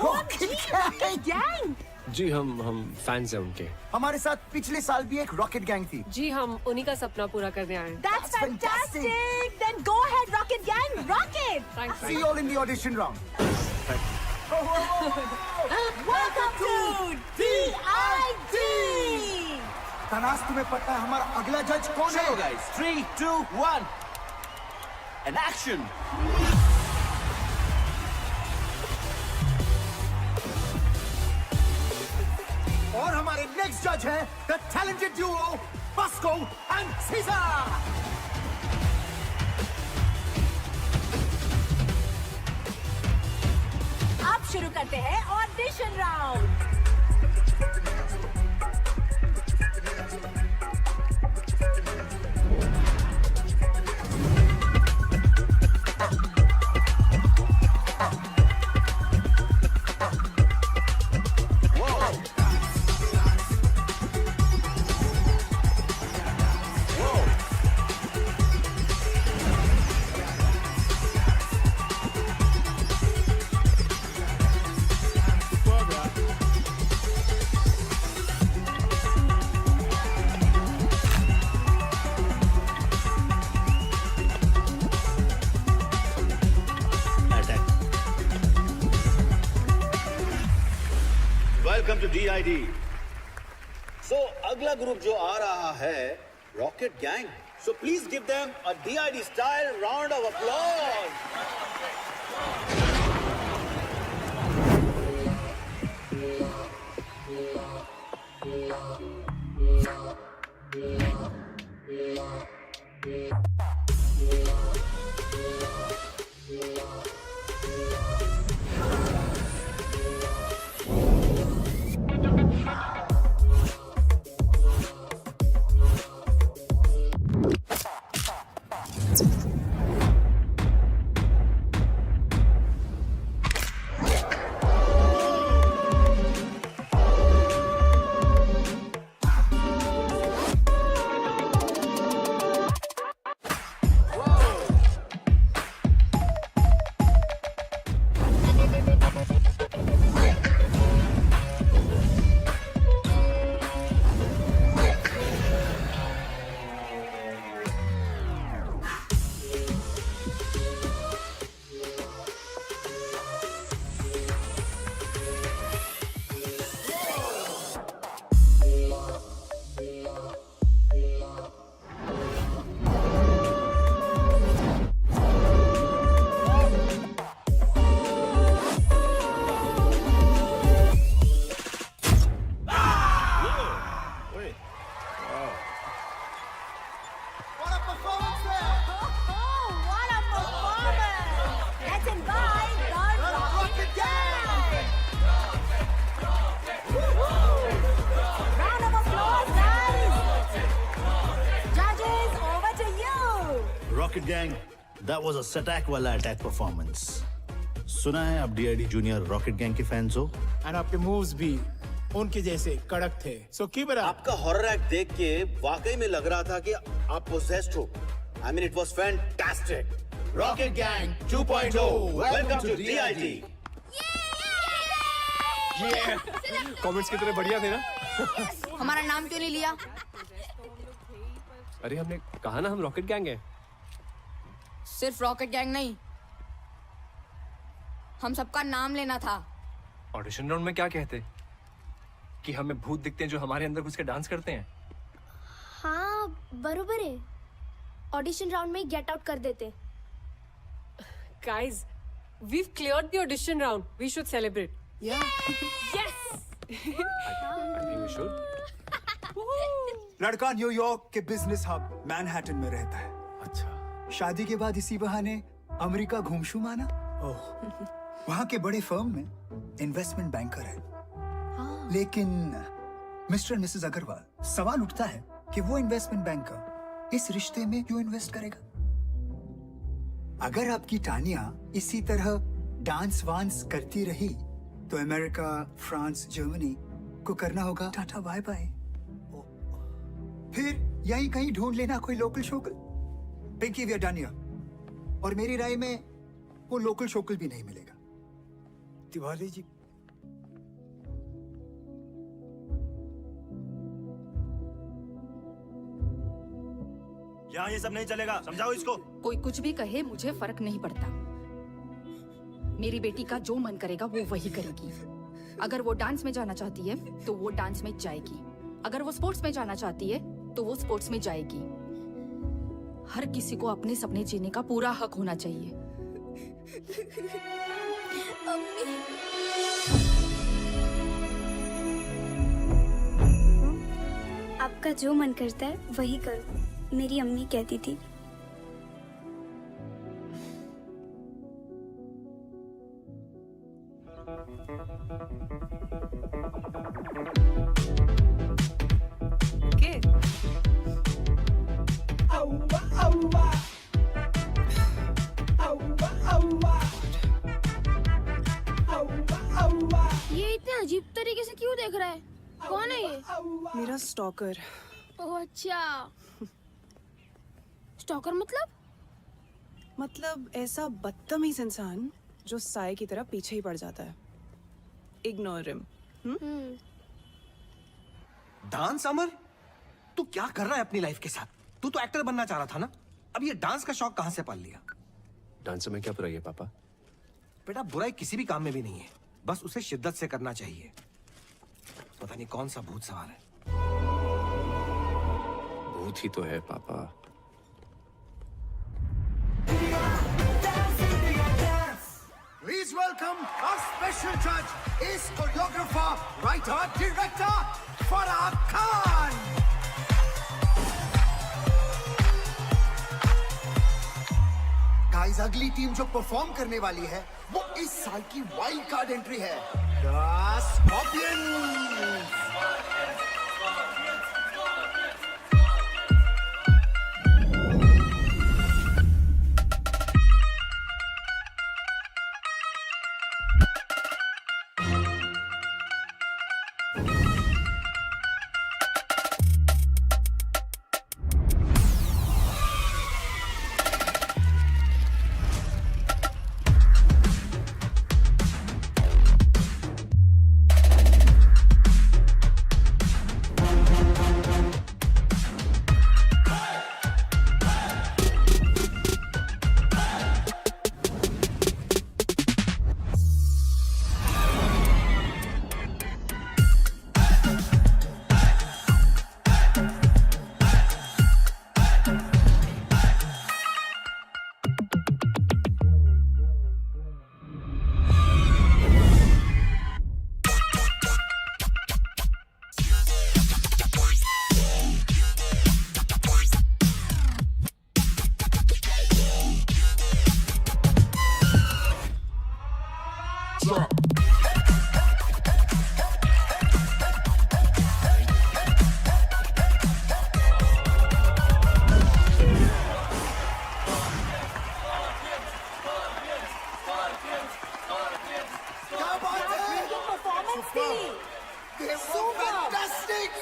Speaker 16: Rocket
Speaker 4: gang?
Speaker 10: जी, हम फैंस हैं उनके।
Speaker 16: हमारे साथ पिछले साल भी एक रॉकेट गैंग थी।
Speaker 3: जी, हम उन्हीं का सपना पूरा करने आए हैं।
Speaker 4: That's fantastic. Then go ahead, Rocket Gang, rocket.
Speaker 3: Thanks.
Speaker 16: See you all in the audition round.
Speaker 4: Welcome to DID.
Speaker 16: Tanaz, तुम्हें पता है हमारा अगला जज कौन है?
Speaker 14: guys, 3, 2, 1, and action.
Speaker 16: और हमारे नेक्स्ट जज हैं the talented duo Bosco and Caesar.
Speaker 4: अब शुरू करते हैं audition round.
Speaker 17: Welcome to DID। So अगला ग्रुप जो आ रहा है rocket gang. So please give them a DID style round of applause.
Speaker 18: Rocket gang, that was a सटैक वाला अटैक परफॉर्मेंस। सुना है आप DID जूनियर रॉकेट गैंग के फैंस हो?
Speaker 13: और आपके मूव्स भी उनके जैसे कड़क थे। So keep it up.
Speaker 17: आपका हॉरर एक्ट देख के वाकई में लग रहा था कि आप पोसेस्ड हो। I mean, it was fantastic. Rocket Gang 2.0. Welcome to DID.
Speaker 2: Comments कितने बढ़िया थे ना।
Speaker 6: हमारा नाम क्यों नहीं लिया?
Speaker 10: अरे हमने कहा ना हम रॉकेट गैंग है।
Speaker 6: सिर्फ रॉकेट गैंग नहीं, हम सबका नाम लेना था।
Speaker 2: ऑडिशन राउंड में क्या कहते कि हमें भूत दिखते हैं जो हमारे अंदर घुस के डांस करते हैं।
Speaker 5: हाँ बरोबर है, ऑडिशन राउंड में गेट आउट कर देते।
Speaker 3: Guys, we've cleared the audition round. We should celebrate.
Speaker 8: Yeah.
Speaker 3: Yes.
Speaker 2: I think we should.
Speaker 16: लड़का न्यूयॉर्क के बिजनेस हब मैनहट्टन में रहता है।
Speaker 2: अच्छा।
Speaker 16: शादी के बाद इसी बहाने अमेरिका घूमशू माना। वहाँ के बड़े फर्म में इन्वेस्टमेंट बैंकर है। लेकिन मिस्टर एंड मिसेस अग्रवाल, सवाल उठता है कि वो इन्वेस्टमेंट बैंकर इस रिश्ते में क्यों इन्वेस्ट करेगा? अगर आपकी टानिया इसी तरह डांस वांस करती रही तो अमेरिका, फ्रांस, जर्मनी को करना होगा टाटा बाय बाय। फिर यहीं कहीं ढूंढ लेना कोई लोकल शोकल। Pinky we are done here. और मेरी राय में वो लोकल शोकल भी नहीं मिलेगा। तिवारी जी,
Speaker 15: यहाँ ये सब नहीं चलेगा, समझाओ इसको।
Speaker 19: कोई कुछ भी कहे मुझे फर्क नहीं पड़ता। मेरी बेटी का जो मन करेगा वो वही करेगी। अगर वो डांस में जाना चाहती है तो वो डांस में जाएगी, अगर वो स्पोर्ट्स में जाना चाहती है तो वो स्पोर्ट्स में जाएगी। हर किसी को अपने सपने जीने का पूरा हक होना चाहिए।
Speaker 5: आपका जो मन करता है वही करो, मेरी अम्मी कहती थी।
Speaker 6: ये इतने अजीब तरीके से क्यों देख रहा है? कौन है ये?
Speaker 8: मेरा स्टॉकर।
Speaker 6: ओह अच्छा, स्टॉकर
Speaker 8: मतलब ऐसा बदतमीज इंसान जो साए की तरह पीछे ही पड़ जाता है। Ignore him.
Speaker 14: डांस अमर, तू क्या कर रहा है अपनी लाइफ के साथ? तू तो एक्टर बनना चाह रहा था ना, अब ये डांस का शौक कहां से पाल लिया?
Speaker 10: डांस में क्या बुराई है पापा?
Speaker 14: बेटा बुराई किसी भी काम में भी नहीं है, बस उसे शिद्दत से करना चाहिए।
Speaker 2: पता नहीं कौन सा भूत सवार है।
Speaker 10: भूत ही तो है पापा।
Speaker 16: Please welcome our special judge, ace choreographer, writer, director, Farah Khan. Guys, अगली टीम जो परफॉर्म करने वाली है वो इस साल की वाइल्ड कार्ड एंट्री है, The Scorpions.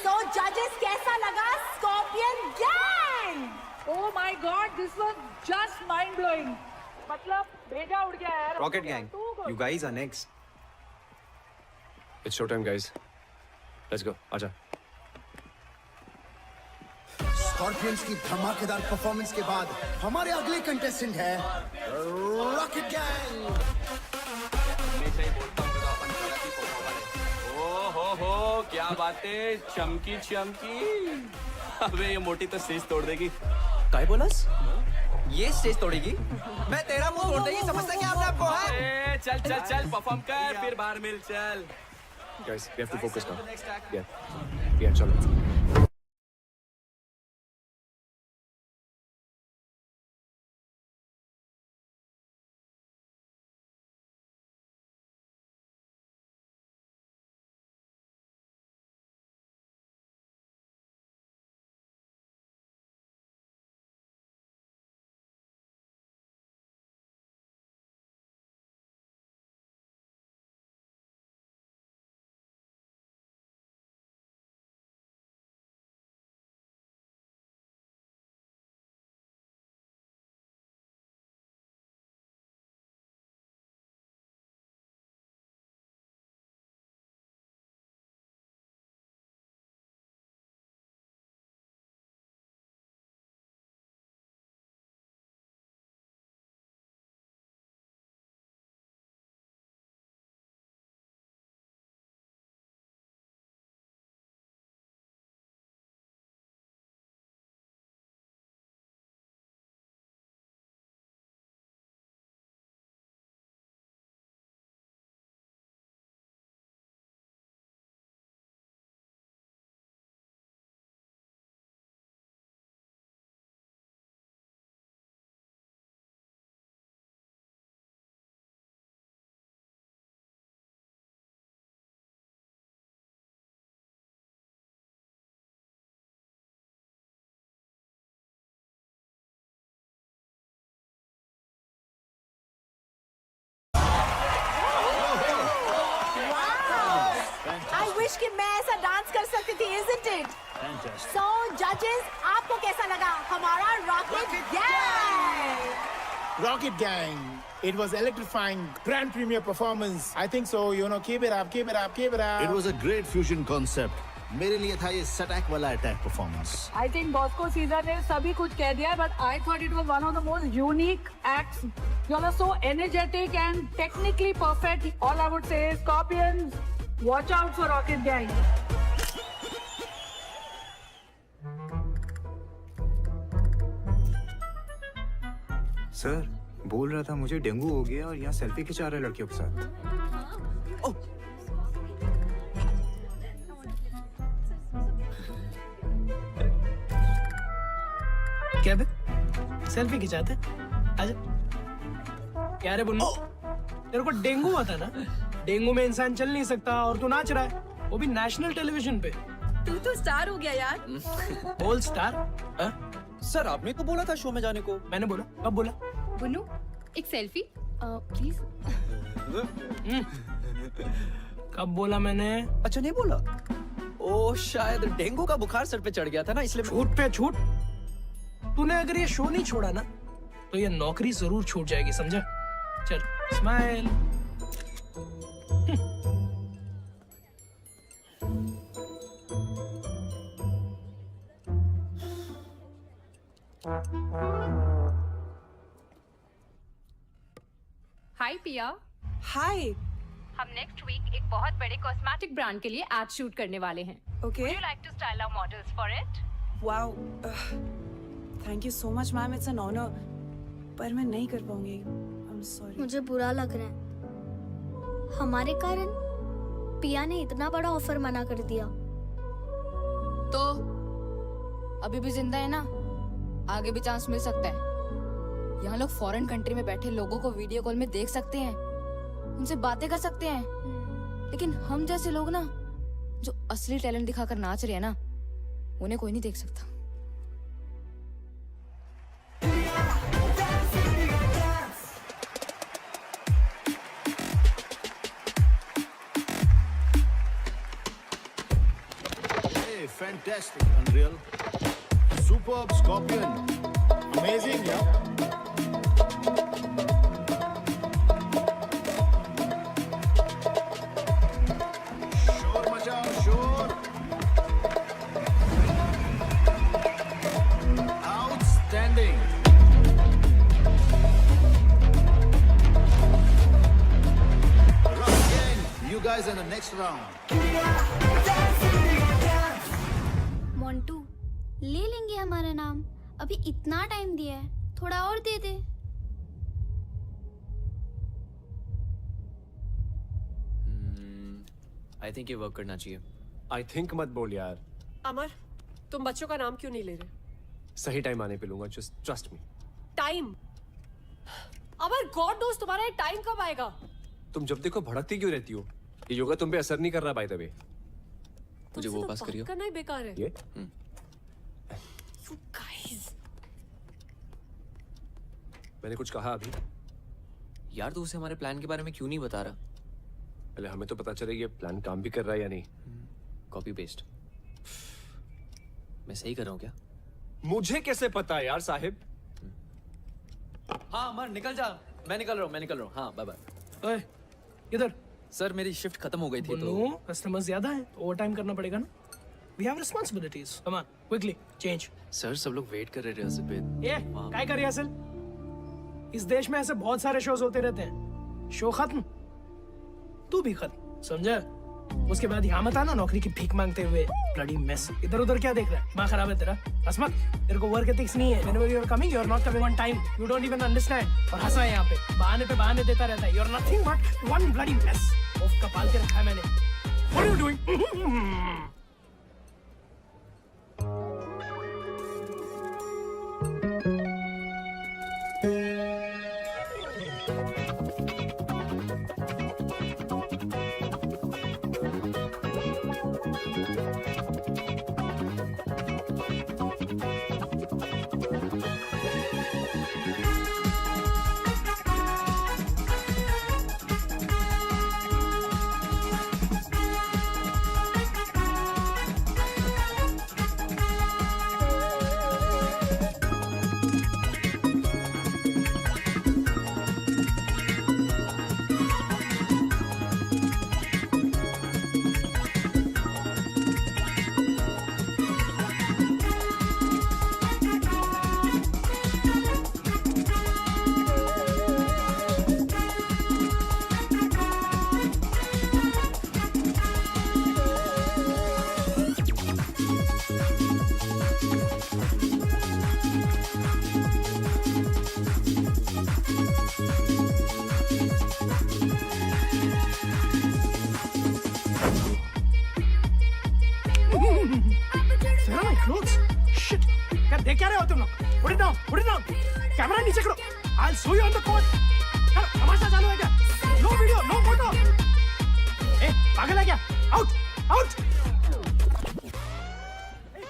Speaker 4: So judges, कैसा लगा Scorpion Gang?
Speaker 20: Oh my God, this was just mind blowing. मतलब भेजा उड़ गया यार.
Speaker 2: Rocket Gang, you guys are next.
Speaker 10: It's showtime, guys. Let's go. आजा.
Speaker 16: Scorpions की धमाकेदार परफॉर्मेंस के बाद हमारे अगले कंटेस्टेंट है Rocket Gang.
Speaker 7: हो क्या बातें, चमकी चमकी। अबे ये मोटी तो स्टेज तोड़ देगी।
Speaker 1: काय बोलस? ये स्टेज तोड़ेगी? मैं तेरा मुंह तोड़ देगी, समझता क्या आपने आपको है?
Speaker 7: चल चल चल परफॉर्म कर, फिर बाहर मिल चल।
Speaker 10: Guys, we have to focus now. Yeah, चलो.
Speaker 4: wish कि मैं ऐसा डांस कर सकती थी, isn't it? So judges, आपको कैसा लगा हमारा Rocket Gang?
Speaker 13: Rocket Gang. It was electrifying, grand premiere performance. I think so. You know, keep it up, keep it up, keep it up.
Speaker 18: It was a great fusion concept. मेरे लिए था ये सटैक वाला attack performance.
Speaker 20: I think Bosco Caesar ने सभी कुछ कह दिया, but I thought it was one of the most unique acts. You all are so energetic and technically perfect. All I would say is, Scorpions, watch out for Rocket Gang.
Speaker 21: Sir बोल रहा था मुझे dengue हो गया और यहाँ selfie खिंचा रहे लड़कियों के साथ।
Speaker 22: क्या बे? सेल्फी खिंचाते? आजा। क्या रे बुन्नू? तेरे को डेंगू हुआ था ना? डेंगू में इंसान चल नहीं सकता और तू नाच रहा है, वो भी नेशनल टेलीविजन पे।
Speaker 4: तू तो स्टार हो गया यार।
Speaker 22: बोल स्टार?
Speaker 1: सर आपने तो बोला था शो में जाने को।
Speaker 22: मैंने बोला? कब बोला?
Speaker 19: बुन्नू एक सेल्फी प्लीज।
Speaker 22: कब बोला मैंने?
Speaker 1: अच्छा नहीं बोला। ओ शायद डेंगू का बुखार सर पे चढ़ गया था ना, इसलिए
Speaker 22: छूट पे छूट। तूने अगर ये शो नहीं छोड़ा ना तो ये नौकरी जरूर छूट जाएगी, समझा? चल स्माइल।
Speaker 19: हाय पिया।
Speaker 8: हाय।
Speaker 19: हम नेक्स्ट वीक एक बहुत बड़े कॉस्मेटिक ब्रांड के लिए एड शूट करने वाले हैं।
Speaker 8: Okay.
Speaker 19: Would you like to style our models for it?
Speaker 8: Wow. Thank you so much, ma'am. It's an honor. पर मैं नहीं कर पाऊंगी। I'm sorry.
Speaker 5: मुझे बुरा लग रहा है। हमारे कारण पिया ने इतना बड़ा ऑफर मना कर दिया।
Speaker 6: तो अभी भी जिंदा है ना, आगे भी चांस मिल सकता है। यहाँ लोग फॉरेन कंट्री में बैठे लोगों को वीडियो कॉल में देख सकते हैं, उनसे बातें कर सकते हैं, लेकिन हम जैसे लोग ना जो असली टैलेंट दिखाकर नाच रहे हैं ना, उन्हें कोई नहीं देख सकता।
Speaker 17: Hey, fantastic, Unreal. Superb, Scorpion. Amazing, yeah. Shore machao, shore. Outstanding. Rock gang, you guys in the next round.
Speaker 5: Montu, ले लेंगे हमारा नाम। अभी इतना टाइम दिया है, थोड़ा और दे दे।
Speaker 7: आई थिंक ये वर्क करना चाहिए।
Speaker 10: आई थिंक मत बोल यार।
Speaker 3: अमर, तुम बच्चों का नाम क्यों नहीं ले रहे?
Speaker 10: सही टाइम आने पे लूंगा, जस्ट ट्रस्ट मी।
Speaker 3: टाइम? अमर गॉड नोस तुम्हारा ये टाइम कब आएगा?
Speaker 10: तुम जब देखो भड़कती क्यों रहती हो? ये योगा तुम पे असर नहीं कर रहा बाय द वे।
Speaker 7: मुझे वो पास करियो।
Speaker 3: करना ही बेकार है।
Speaker 10: ये
Speaker 3: You guys.
Speaker 10: मैंने कुछ कहा अभी?
Speaker 7: यार तू उसे हमारे प्लान के बारे में क्यों नहीं बता रहा?
Speaker 10: पहले हमें तो पता चले ये प्लान काम भी कर रहा है या नहीं।
Speaker 7: Copy paste. मैं सही कर रहा हूँ क्या?
Speaker 10: मुझे कैसे पता यार साहिब?
Speaker 1: हाँ अमर निकल जा। मैं निकल रहा हूँ। हाँ बाय बाय।
Speaker 22: ओए, इधर।
Speaker 1: सर मेरी शिफ्ट खत्म हो गई थी तो
Speaker 22: कस्टमर ज्यादा है, ओवर टाइम करना पड़ेगा ना। We have responsibilities. Come on, quickly, change.
Speaker 1: Sir सब लोग वेट कर रहे रिहर्सल पे।
Speaker 22: ये काय कर रिहर्सल? इस देश में ऐसे बहुत सारे शोज होते रहते हैं। शो खत्म, तू भी खत्म, समझा? उसके बाद यहाँ मत आना नौकरी की भीख मांगते हुए। Bloody mess. इधर उधर क्या देख रहा है? माँ खराब है तेरा। असमत, तेरे को वर्क एथिक्स नहीं है। Whenever you are coming, you are not coming on time. You don't even understand. और हंसा है यहाँ पे बहाने देता रहता है। You are nothing but one bloody mess. ओफ का पाल के रखा है मैंने। What are you doing? देख क्या रहे हो तुम लोग? Put it down, put it down. Camera नीचे करो. I'll show you on the court. चलो, तमाशा चालू है क्या? No video, no photo. ए, पागल है क्या? Out, out.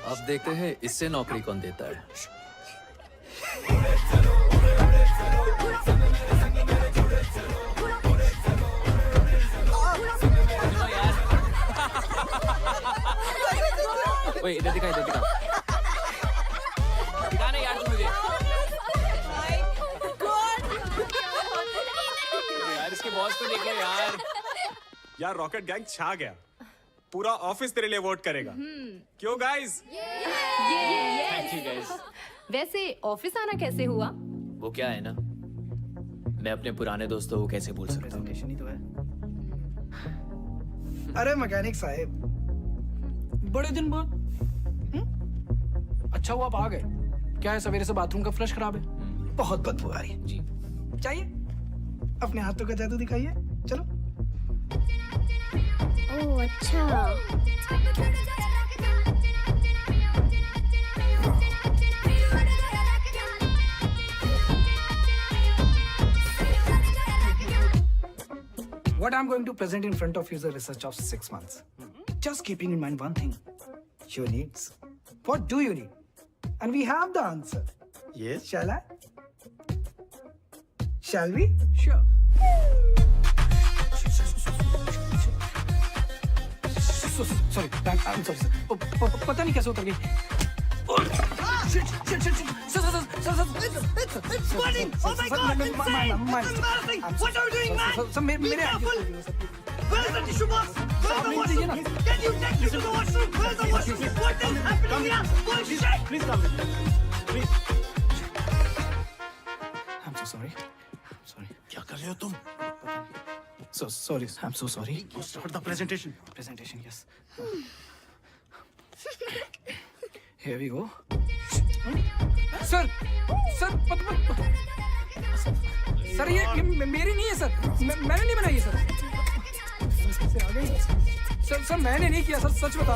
Speaker 1: अब देखते हैं इससे नौकरी कौन देता है.
Speaker 7: ओए इधर दिखा दिखा ना यार तू मुझे यार इसके बॉस को देखो यार.
Speaker 2: यार रॉकेट गैंग छा गया. पूरा ऑफिस तेरे लिए वोट करेगा. क्यों गाइस?
Speaker 7: Thank you guys.
Speaker 19: वैसे ऑफिस आना कैसे हुआ?
Speaker 7: वो क्या है ना, मैं अपने पुराने दोस्तों को कैसे भूल सकता हूँ.
Speaker 22: ही तो है. अरे मैकेनिक साहब, बड़े दिन बाद. अच्छा हुआ आप आ गए. क्या है, सवेरे से बाथरूम का फ्लश खराब है. बहुत बदबू आ रही है.
Speaker 7: जी
Speaker 22: चाहिए अपने हाथों का जादू दिखाइए. चलो.
Speaker 5: ओह अच्छा.
Speaker 22: What I'm going to present in front of you is a research of 6 months. Just keeping in mind one thing. Your needs. What do you need? And we have the answer.
Speaker 15: Yes.
Speaker 22: Shall I? Shall we? Sure. Sorry, I'm sorry, sir. पता नहीं कैसे उतर गई. Shit. It's burning! Oh my God! It's embarrassing! What are you doing, man? Be careful! Where is the tissue box? Where is the washroom? Can you take me to the washroom? Where is the washroom? What is happening here? Bullshit!
Speaker 15: Please come. Please.
Speaker 22: I'm so sorry.
Speaker 15: क्या कर रहे हो तुम?
Speaker 22: So sorry. I'm so sorry.
Speaker 15: Start the presentation.
Speaker 22: Presentation, yes. Here we go. Sir sir ये मेरी नहीं है sir. मैंने नहीं बनाई है सर. सर मैंने नहीं किया सर. सच बता.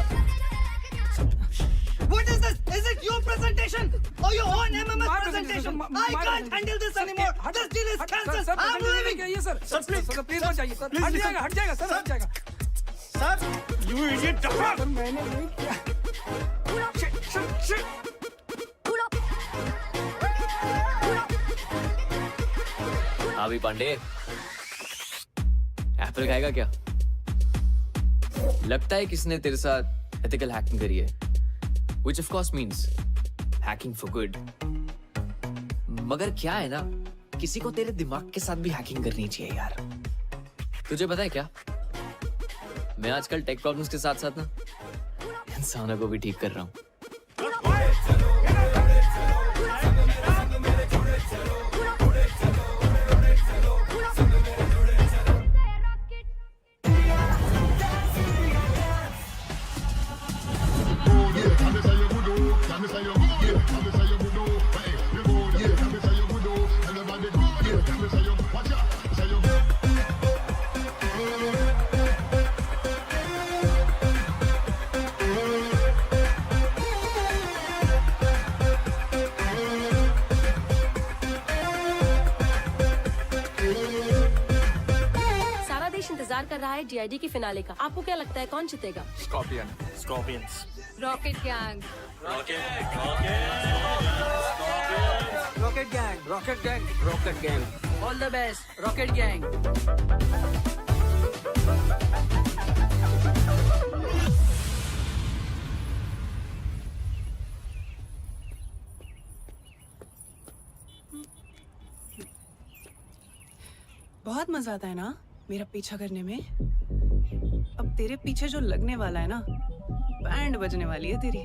Speaker 14: What is this? Is it your presentation or your own MMS presentation? I can't handle this anymore. This deal is cancelled. I'm leaving.
Speaker 22: Sir please मत जाइए सर. हट जाएगा सर. हट जाएगा.
Speaker 15: Sir, you idiot.
Speaker 22: सर मैंने नहीं किया.
Speaker 7: अभी पांडे एप्पल खाएगा क्या? लगता है किसने तेरे साथ एथिकल हैकिंग करी है, which of course means hacking for good. मगर क्या है ना, किसी को तेरे दिमाग के साथ भी हैकिंग करनी चाहिए यार. तुझे पता है क्या, मैं आजकल टेक प्रॉब्लम्स के साथ साथ ना इंसानों को भी ठीक कर रहा हूँ.
Speaker 3: कर रहा है DID की फिनाले का. आपको क्या लगता है कौन जीतेगा?
Speaker 2: Scorpions.
Speaker 19: Rocket gang.
Speaker 22: Rocket gang. All the best. Rocket gang.
Speaker 8: बहुत मजा आता है ना मेरा पीछा करने में. अब तेरे पीछे जो लगने वाला है ना, बैंड बजने वाली है तेरी.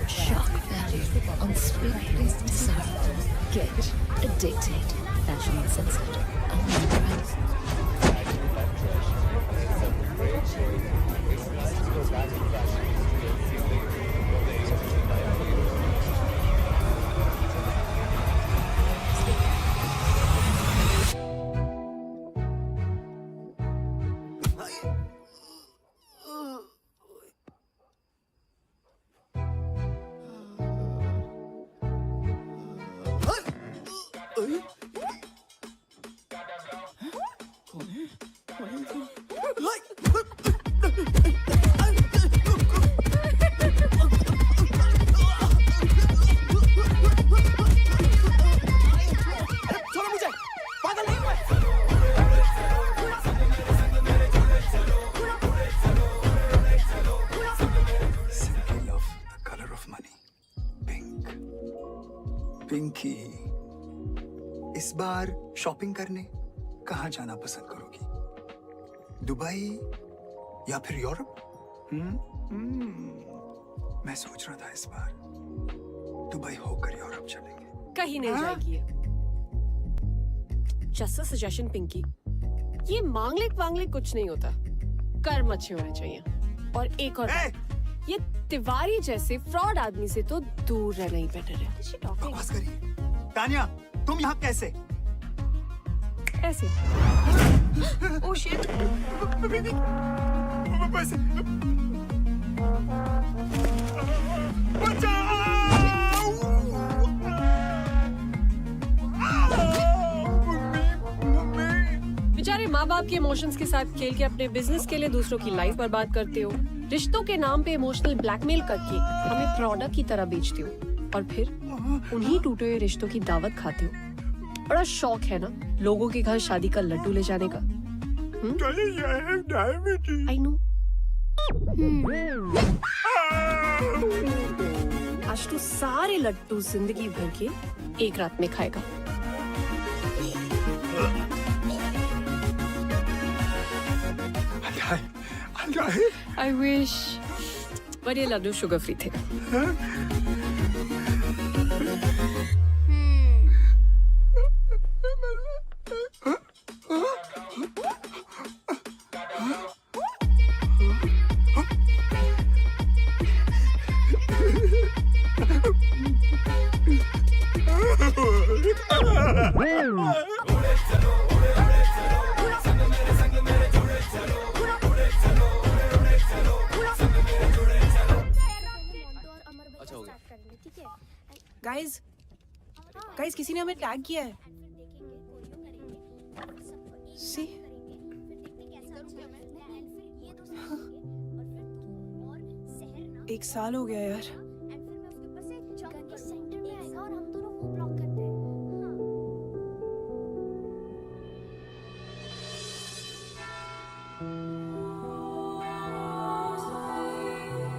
Speaker 9: shock value, unspeakable desire. Get addicted. Fashion Uncensored. Only price.
Speaker 12: Pinky, इस बार शॉपिंग करने कहाँ जाना पसंद करोगी? दुबई या फिर यूरोप? मैं सोच रहा था इस बार दुबई होकर यूरोप चलेंगे।
Speaker 3: कहीं नहीं जाएगी ये। जस्ट अ सजेशन पिंकी, ये मांगलिक कुछ नहीं होता, कर्म अच्छे होने चाहिए। और एक और बात, ये तिवारी जैसे फ्रॉड आदमी से तो दूर रहना ही बेटर है।
Speaker 12: बकवास करिए। तानिया, तुम यहाँ कैसे?
Speaker 3: ऐसे। Oh shit. बेचारे माँ बाप के इमोशंस के साथ खेल के अपने बिजनेस के लिए दूसरों की लाइफ बर्बाद करते हो। रिश्तों के नाम पे इमोशनल ब्लैकमेल करके हमें प्रोडक्ट की तरह बेचते हो और फिर उन्हीं टूटे हुए रिश्तों की दावत खाते हो। बड़ा शौक है ना लोगों के घर शादी का लड्डू ले जाने का। I know. आज तू सारे लड्डू जिंदगी भर के एक रात में खाएगा। I wish, पर ये लड्डू शुगर फ्री थे। गाइस किसी ने हमें टैग किया है। सी एक साल हो गया यार।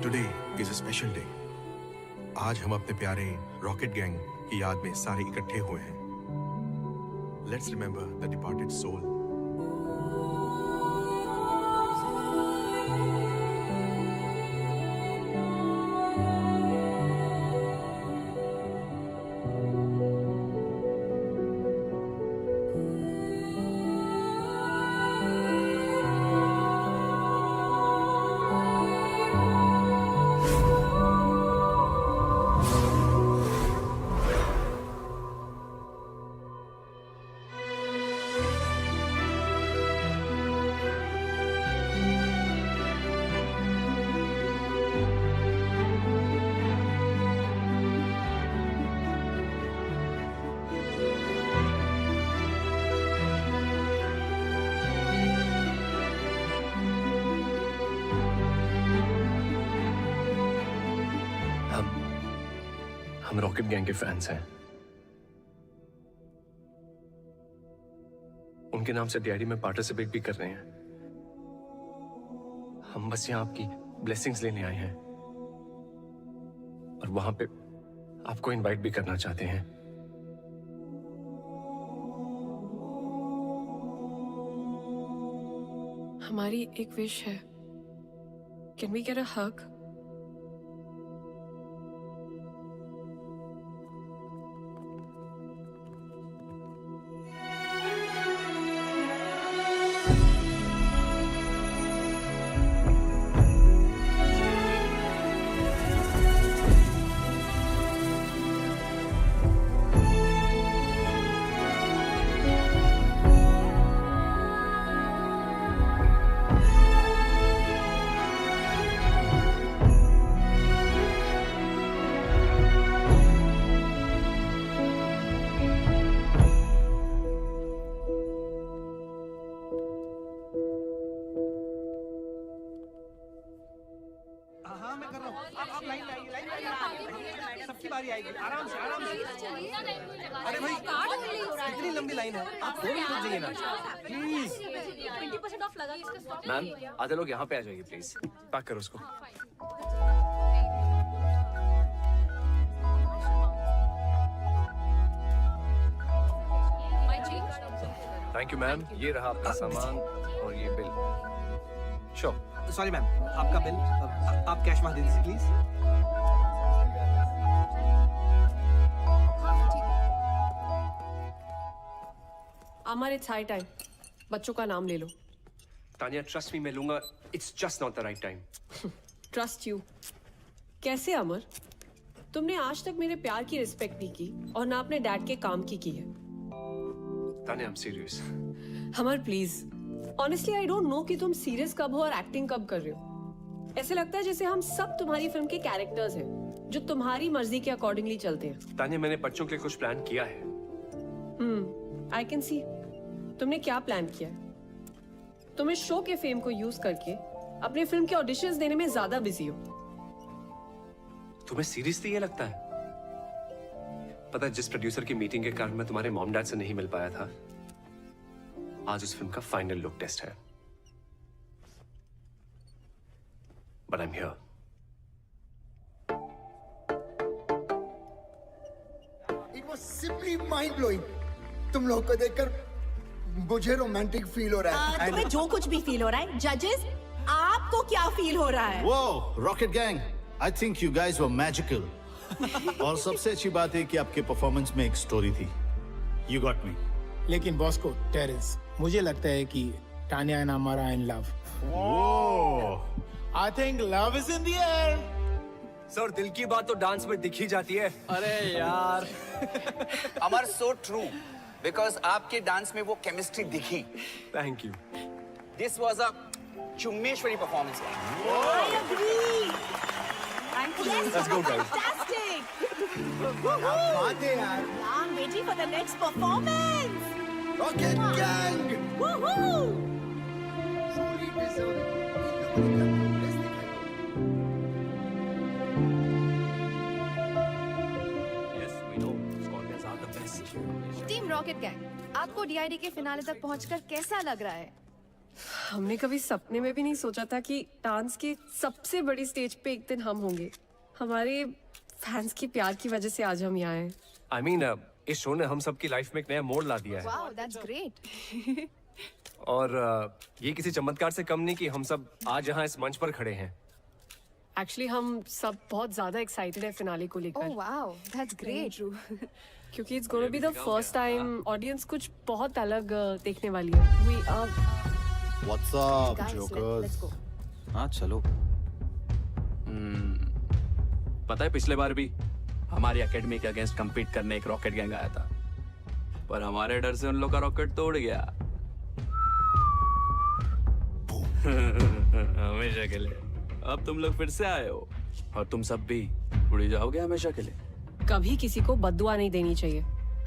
Speaker 23: Today is a special day. आज हम अपने प्यारे रॉकेट गैंग की याद में सारे इकट्ठे हुए हैं। Let's remember the departed soul.
Speaker 2: हम रॉकेट गैंग के फैंस हैं। उनके नाम से डीआईडी में पार्टिसिपेट भी कर रहे हैं। हम बस यहाँ आपकी ब्लेसिंग्स लेने आए हैं और वहां पे आपको इनवाइट भी करना चाहते हैं।
Speaker 3: हमारी एक विश है। कैन वी गेट अ हग?
Speaker 14: मैं कर रहा हूँ। आप लाइन में आइए, लाइन में आइए। सबकी बारी आएगी, आराम से, आराम से। अरे भाई, इतनी लंबी लाइन है, आप 2 मिनट रुक जाइए ना, प्लीज।
Speaker 4: 20% ऑफ लगा इसका स्टॉक।
Speaker 10: मैम आधे लोग यहाँ पे आ जाइए प्लीज। पैक करो उसको। थैंक यू मैम, ये रहा आपका सामान और ये बिल। श्योर।
Speaker 14: सॉरी मैम, आपका बिल आप कैश में दे दीजिए please.
Speaker 3: Amar, it's high time. बच्चों का नाम ले लो।
Speaker 10: तानिया ट्रस्ट मी, मैं लूंगा। It's just not the right time.
Speaker 3: Trust you? कैसे अमर? तुमने आज तक मेरे प्यार की रिस्पेक्ट नहीं की और ना अपने डैड के काम की है।
Speaker 10: Tania, I am serious.
Speaker 3: Amar please, honestly I don't know कि तुम सीरियस कब हो और एक्टिंग कब कर रहे हो। ऐसे लगता है जैसे हम सब तुम्हारी फिल्म के कैरेक्टर्स हैं जो तुम्हारी मर्जी के अकॉर्डिंगली चलते हैं।
Speaker 10: तानिया, मैंने बच्चों के लिए कुछ प्लान किया है।
Speaker 3: I can see. तुमने क्या प्लान किया है? तुम इस शो के फेम को यूज करके अपनी फिल्म के ऑडिशंस देने में ज्यादा बिजी हो।
Speaker 10: तुम्हें सीरियसली ये लगता है? पता है, जिस प्रोड्यूसर की मीटिंग के कारण मैं तुम्हारे मॉम डैड से नहीं मिल पाया था, आज उस फिल्म का फाइनल लुक टेस्ट है। But I am here.
Speaker 11: It was simply mind blowing. तुम लोग को देखकर मुझे रोमांटिक फील हो रहा है।
Speaker 4: तुम्हें जो कुछ भी फील हो रहा है, जजेस आपको क्या फील हो रहा है?
Speaker 18: वो rocket gang, I think you guys were magical. और सबसे अच्छी बात है कि आपके परफॉर्मेंस में एक स्टोरी थी। You got me.
Speaker 22: लेकिन बॉस को टेरेंस, मुझे लगता है कि Tania and Amar are in love. I think love is in the air.
Speaker 10: Sir, दिल की बात तो डांस में दिख ही जाती है।
Speaker 1: अरे यार
Speaker 13: अमर, सो ट्रू, बिकॉज आपके डांस में वो केमिस्ट्री दिखी।
Speaker 10: Thank you.
Speaker 13: This was a चुम्मेश्वरी performance.
Speaker 4: I agree.
Speaker 10: Let's go, guys.
Speaker 4: Fantastic.
Speaker 11: बात है यार।
Speaker 4: I'm waiting for the next performance.
Speaker 11: Rocket gang.
Speaker 4: Woohoo!
Speaker 11: Truly deserving।
Speaker 10: Yes, we know. Scorpions are the best.
Speaker 19: Team rocket gang, आपको DID के finale तक पहुंचकर कैसा लग रहा है?
Speaker 3: हमने कभी सपने में भी नहीं सोचा था कि डांस की सबसे बड़ी स्टेज पे एक दिन हम होंगे। हमारे फैंस के प्यार की वजह से आज हम यहाँ हैं।
Speaker 10: I mean, इस शो ने हम सबकी लाइफ में एक नया मोड़ ला दिया है।
Speaker 19: Wow, that's great.
Speaker 10: और ये किसी चमत्कार से कम नहीं कि हम सब आज यहाँ इस मंच पर खड़े हैं।
Speaker 3: एक्चुअली हम सब बहुत ज्यादा एक्साइटेड है फिनाले को लेकर।
Speaker 19: Oh wow, that's great.
Speaker 3: क्योंकि it's gonna be the first time audience कुछ बहुत अलग देखने वाली है। We
Speaker 18: what's up jokers?
Speaker 1: हाँ चलो। पता है, पिछले बार भी हमारी एकेडमी के अगेंस्ट compete करने एक रॉकेट गैंग आया था, पर हमारे डर से उन लोग का रॉकेट तोड़ गया। हमेशा के लिए। अब तुम लोग फिर से आए हो और तुम सब भी उड़ जाओगे हमेशा के लिए।
Speaker 3: कभी किसी को बद्दुआ नहीं देनी चाहिए।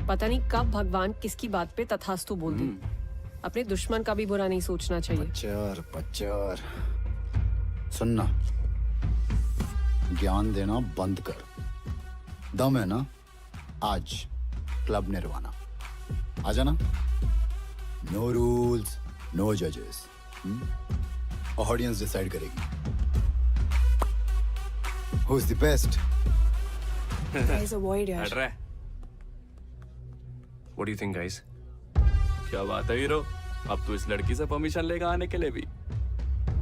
Speaker 3: पता नहीं कब भगवान किसकी बात पे तथास्तु बोल दे। अपने दुश्मन का भी बुरा नहीं सोचना चाहिए।
Speaker 11: पच्चर सुनना, ज्ञान देना बंद कर। दम है ना, आज क्लब निर्वाणा आ जाना। नो रूल्स, नो जजेस, ऑडियंस डिसाइड करेगी who is the best.
Speaker 3: Guys, avoid यार।
Speaker 1: हट रहा है।
Speaker 10: What do you think, guys?
Speaker 1: क्या बात है हीरो, अब तू इस लड़की से परमिशन लेगा आने के लिए भी?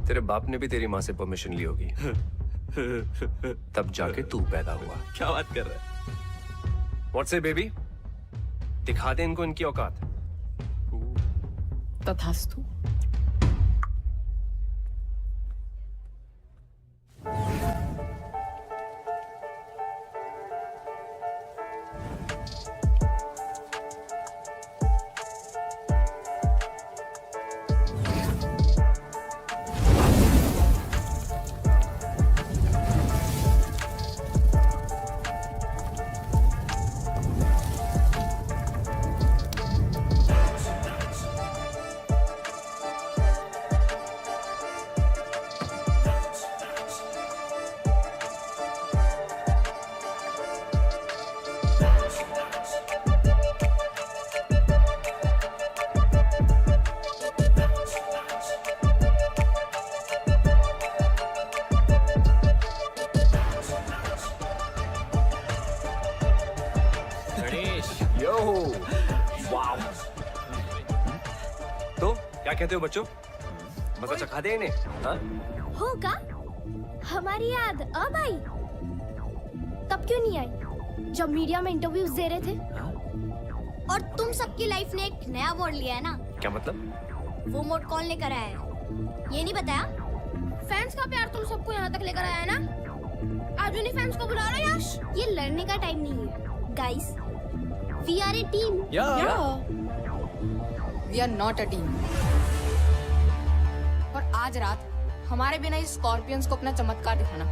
Speaker 10: तेरे बाप ने भी तेरी माँ से परमिशन ली होगी। तब जाके तू पैदा हुआ।
Speaker 1: क्या बात कर रहा है?
Speaker 10: What say, baby? दिखा दे इनको इनकी औकात।
Speaker 3: तथास्तु।
Speaker 2: कहते हो बच्चों? मजा चखा दे इन्हें, हाँ?
Speaker 5: होगा हमारी याद अब आई। तब क्यों नहीं आई जब मीडिया में इंटरव्यूज दे रहे थे? और तुम सबकी लाइफ ने एक नया अवार्ड लिया है ना?
Speaker 2: क्या मतलब?
Speaker 5: वो मोड कौन लेकर आया है? ये नहीं बताया? फैंस का प्यार तुम सबको यहाँ तक लेकर आया है ना? आज उन्हीं फैंस को बुला रहे हो यश? ये लड़ने का टाइम नहीं है guys, we are a team.
Speaker 6: We are not a team. और आज रात हमारे बिना इस स्कॉर्पियंस को अपना चमत्कार दिखाना।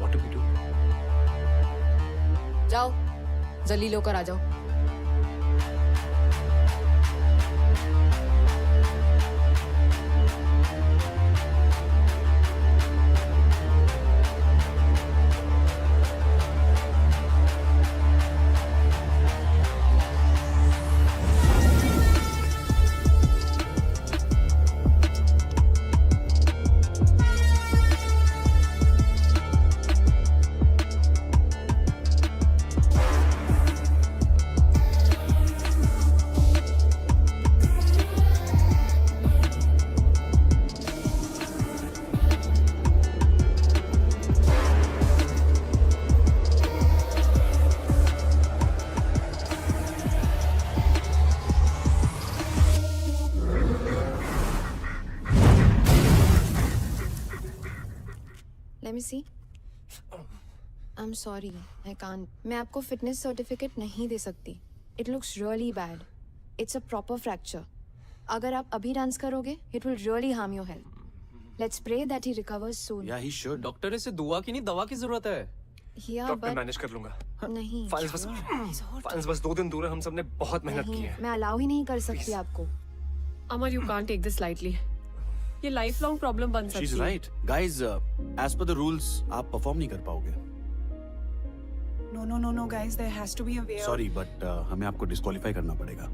Speaker 2: What do we do?
Speaker 6: जाओ जलील होकर आ जाओ।
Speaker 16: Let me see. I'm sorry, I can't. मैं आपको फिटनेस सर्टिफिकेट नहीं दे सकती. It looks really bad. It's a proper fracture. अगर आप अभी डांस करोगे, it will really harm your health. Let's pray that he recovers soon.
Speaker 1: Yeah, he should. Doctor इसे दुआ की नहीं दवा की जरूरत है.
Speaker 16: Yeah,
Speaker 2: डॉक्टर
Speaker 16: but
Speaker 2: मैनेज कर लूंगा।
Speaker 16: नहीं.
Speaker 2: फाइल्स बस 2 दिन दूर है, हम सबने बहुत मेहनत की
Speaker 16: नहीं,
Speaker 2: है।
Speaker 16: मैं अलाउ ही नहीं कर सकती आपको.
Speaker 3: Amar, you can't take this lightly. ये लाइफ लॉन्ग प्रॉब्लम बन सकती
Speaker 15: She's
Speaker 3: है।
Speaker 15: right. Guys, as per the rules, आप परफॉर्म नहीं कर पाओगे.
Speaker 8: No, guys, there has to be a way.
Speaker 15: Sorry, but हमें आपको डिस्क्वालीफाई करना पड़ेगा.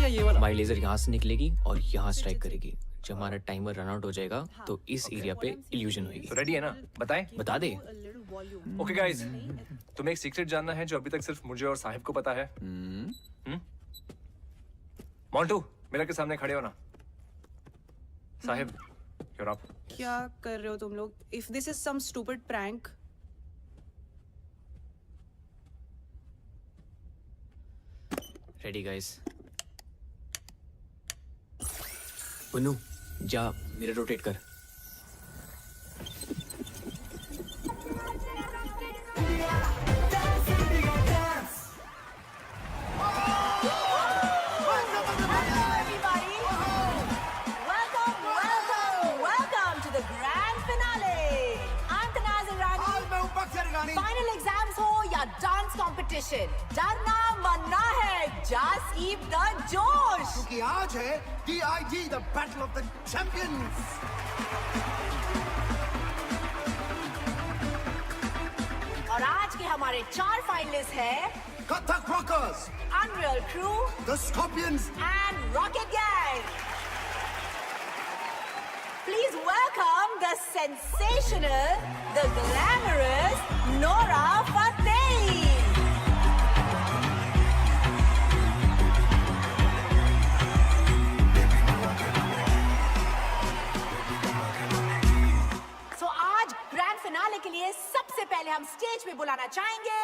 Speaker 1: ये वाला
Speaker 7: हमारी लेजर यहाँ से निकलेगी और यहाँ स्ट्राइक करेगी। जब हमारा टाइमर रन आउट हो जाएगा तो इस एरिया पे इल्यूजन होगी।
Speaker 2: तो रेडी है ना? बताएं?
Speaker 7: बता दे।
Speaker 2: ओके गाइस, तुम्हें एक सीक्रेट जानना है जो अभी तक सिर्फ मुझे और साहिब को पता है। मोंटू, मिरर के सामने खड़े हो ना। Sahib, you're up.
Speaker 8: क्या कर रहे हो तुम लोग? If this is some stupid prank.
Speaker 7: Ready guys. Punnu, जा मिरर रोटेट कर।
Speaker 4: Welcome to the grand finale. I'm Tanazir Rani. Final exams हो या डांस कंपटीशन, डरना मरना है, just keep the जोश.
Speaker 14: क्योंकि आज है DID, the Battle of the Champions.
Speaker 4: और आज के हमारे 4 फाइनलिस्ट हैं
Speaker 14: Kathak Rockers,
Speaker 4: Unreal Crew,
Speaker 14: the Scorpions,
Speaker 4: and Rocket Gang. Please welcome the sensational, the glamorous Nora Fateh. So आज ग्रैंड फिनाले के लिए सबसे पहले हम स्टेज पे बुलाना चाहेंगे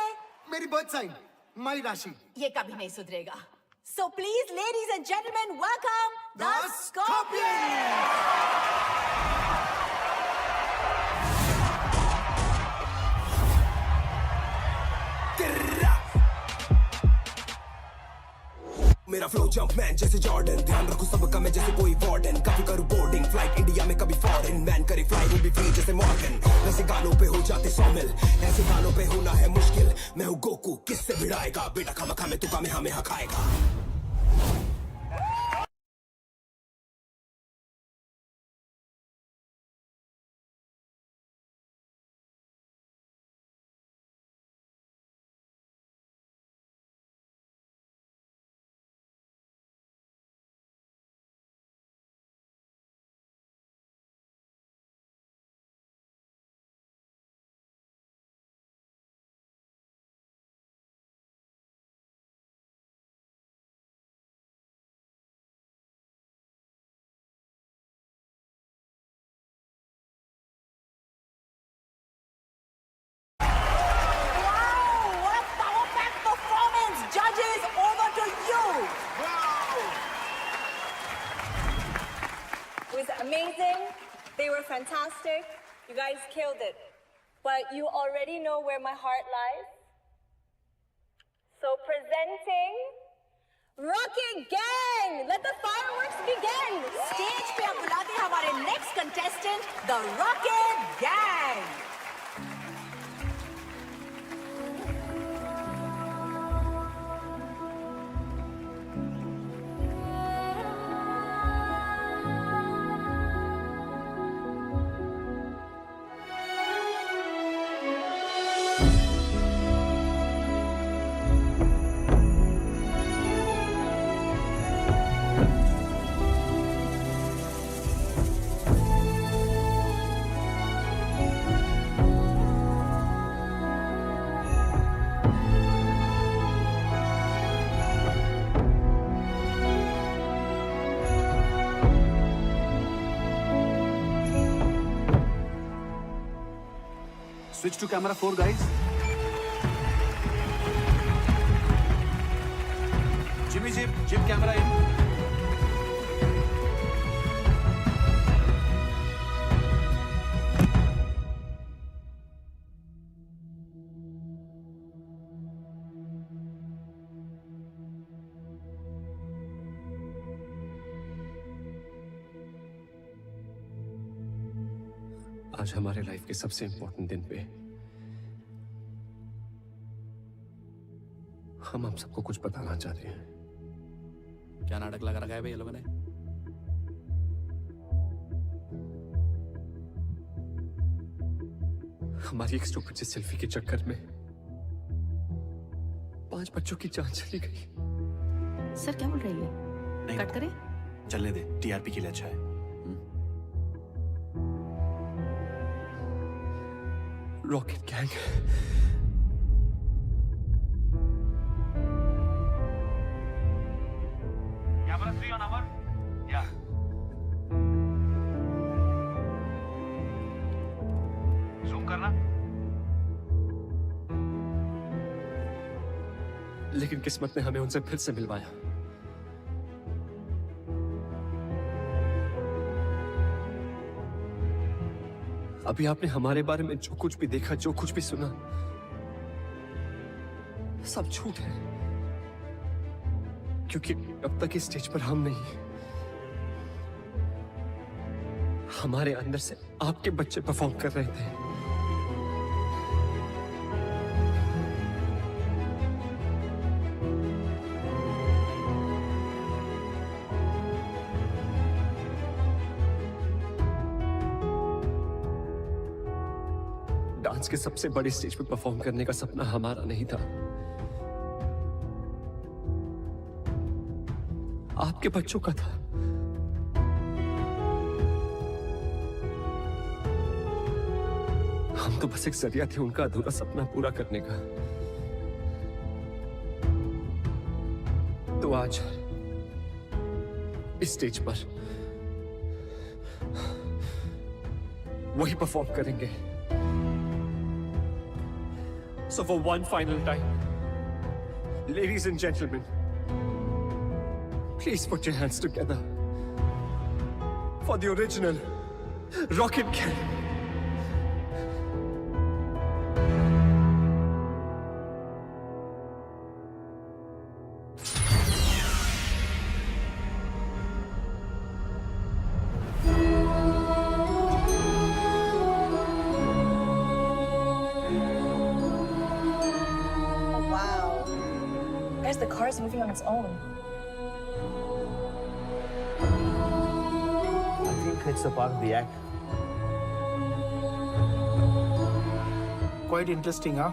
Speaker 14: मेरी बर्थ साइड, माई राशि.
Speaker 4: ये कभी नहीं सुधरेगा. So please, ladies and gentlemen, welcome the Scorpions.
Speaker 20: मेरा फ्लो जंप मैन जैसे जॉर्डन, ध्यान रखूं सबका मैं जैसे कोई वार्डन. कभी करूं बोर्डिंग फ्लाइट इंडिया में, कभी फॉरेन. मैन करे फ्लाई वो भी फ्री जैसे मॉर्गन. वैसे गानों पे हो जाते 100 मिल, ऐसे गानों पे होना है मुश्किल. मैं हूं गोकू, किससे भिड़ाएगा बेटा? खामा में तू का में हमें हकाएगा.
Speaker 4: fantastic. You guys killed it. But you already know where my heart lies. So presenting Rocket Gang! Let the fireworks begin! Stage पे हम बुलाते हैं हमारे next contestant, the Rocket Gang!
Speaker 9: Switch to camera 4, guys. Jimmy Jib camera in.
Speaker 10: आज हमारे life के सबसे important दिन पे हम आप सबको कुछ बताना चाहते हैं।
Speaker 9: क्या नाटक लगा रखा है भाई ये लोगों ने?
Speaker 10: हमारी एक स्टूपिड सी सेल्फी के चक्कर में 5 बच्चों की जान चली गई।
Speaker 19: सर क्या बोल रही है?
Speaker 9: नहीं,
Speaker 19: कट करें?
Speaker 9: चलने दे, टीआरपी के लिए अच्छा है।
Speaker 10: Rocket gang
Speaker 9: camera 3 on our yeah zoom करना।
Speaker 10: लेकिन किस्मत ने हमें उनसे फिर से मिलवाया। अभी आपने हमारे बारे में जो कुछ भी देखा, जो कुछ भी सुना, सब झूठ है। क्योंकि अब तक इस स्टेज पर हम नहीं, हमारे अंदर से आपके बच्चे परफॉर्म कर रहे थे। डांस के सबसे बड़े स्टेज पे परफॉर्म करने का सपना हमारा नहीं था, आपके बच्चों का था। हम तो बस एक जरिया थे उनका अधूरा सपना पूरा करने का। तो आज इस स्टेज पर वही परफॉर्म करेंगे। So for one final time, ladies and gentlemen, please put your hands together for the original Rocket Gang.
Speaker 17: The car is moving on its own.
Speaker 18: I think it's a part of the act.
Speaker 22: Quite interesting, huh?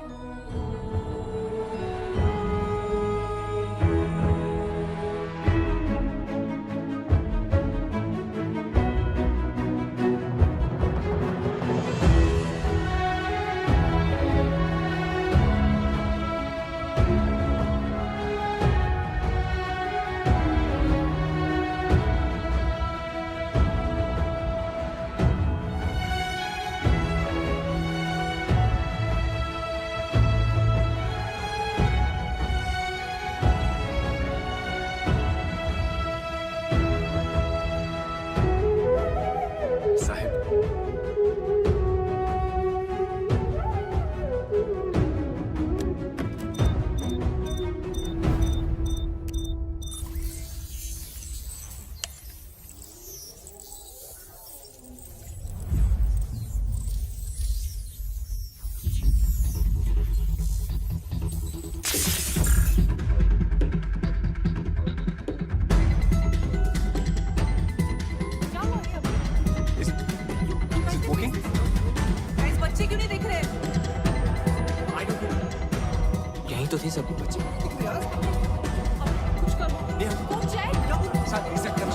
Speaker 2: यही तो थे सभी बच्चे
Speaker 3: कुछ करो
Speaker 2: साथ reset करना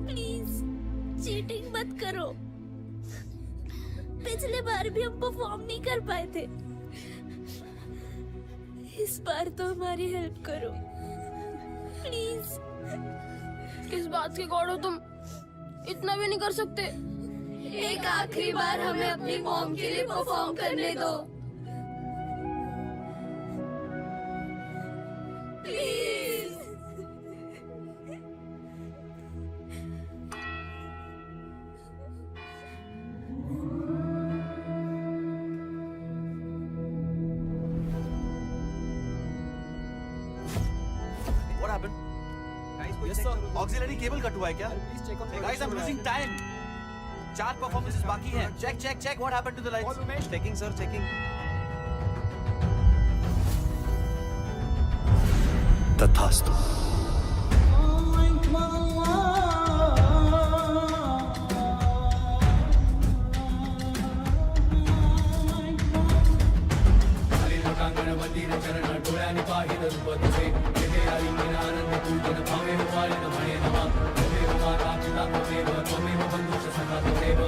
Speaker 5: please cheating मत करो। पिछले बार भी हम परफॉर्म नहीं कर पाए थे, इस बार तो हमारी हेल्प करो प्लीज।
Speaker 6: किस बात के गॉड हो तुम? इतना भी नहीं कर सकते।
Speaker 5: एक आखिरी बार हमें अपनी मॉम के लिए परफॉर्म करने दो please.
Speaker 9: What happened? Yes sir. Auxiliary cable cut हुआ है क्या? Guys, I'm losing time. 4 performances बाकी हैं. Check. What happened to the lights? Checking sir, checking.
Speaker 11: तथास्तु।
Speaker 7: गणपती चरण डोळ्याने पाहिलं रूप तुझे आनंद पूजन भावे वालिन म्हणे नमा त्वमेव माता पिता त्वमेव बंधुश्च सखा त्वमेव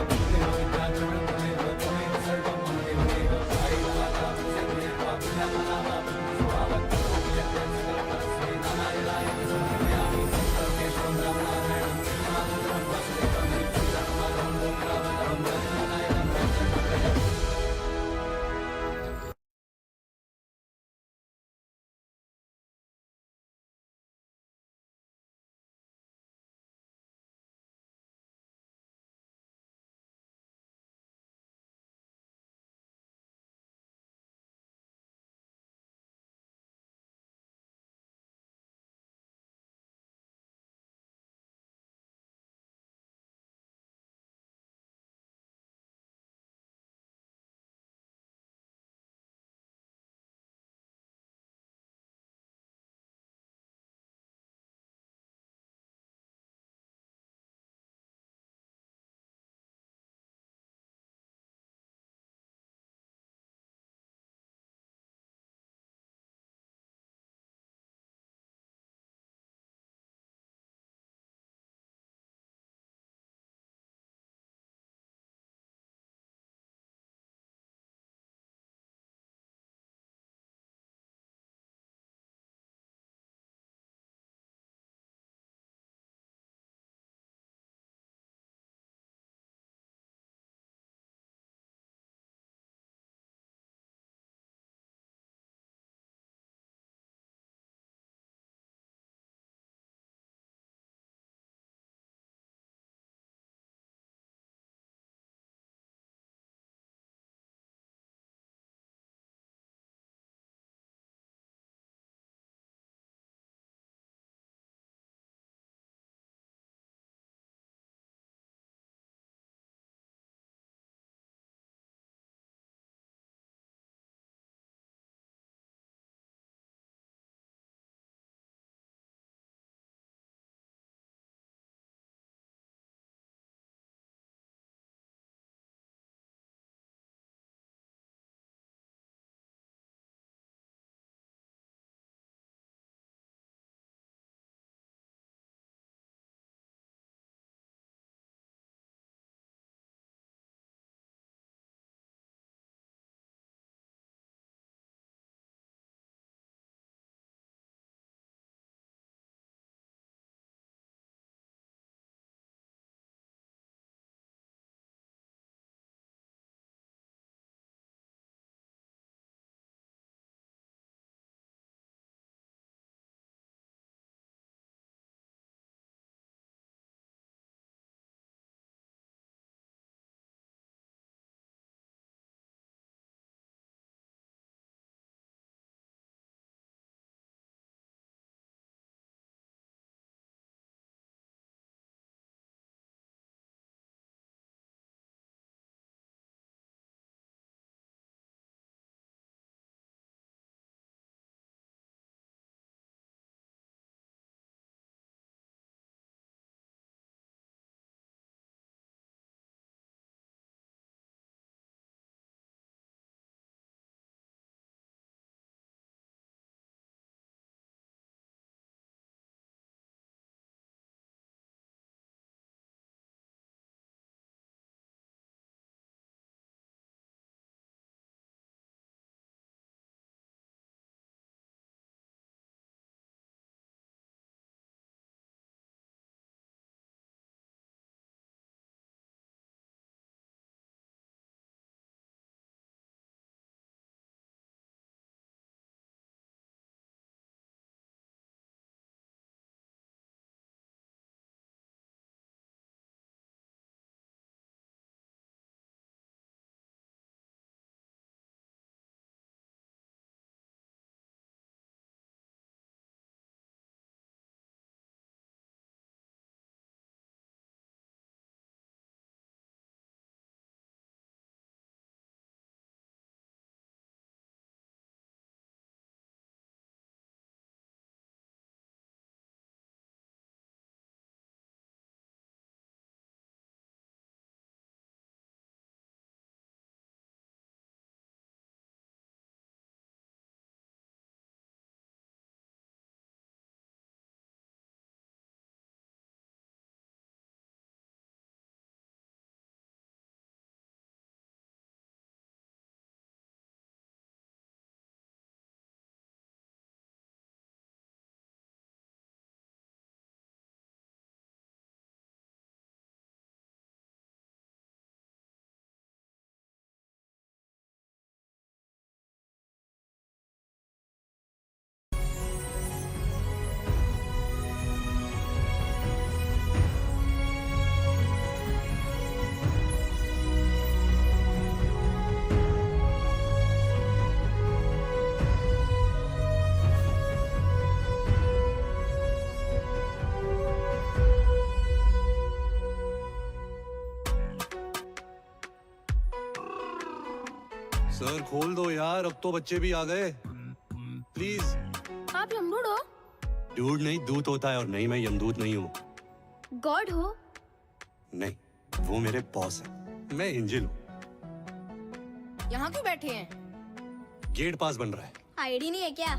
Speaker 12: सर खोल दो यार, अब तो बच्चे भी आ गए। प्लीज।
Speaker 5: आप यमदूत हो?
Speaker 12: डूड नहीं, दूत होता है, और नहीं मैं यमदूत नहीं हूँ।
Speaker 5: गॉड हो?
Speaker 12: नहीं, वो मेरे बॉस है, मैं एंजल हूँ।
Speaker 6: यहाँ क्यों बैठे हैं?
Speaker 12: गेट पास बन रहा है।
Speaker 5: आईडी नहीं है क्या?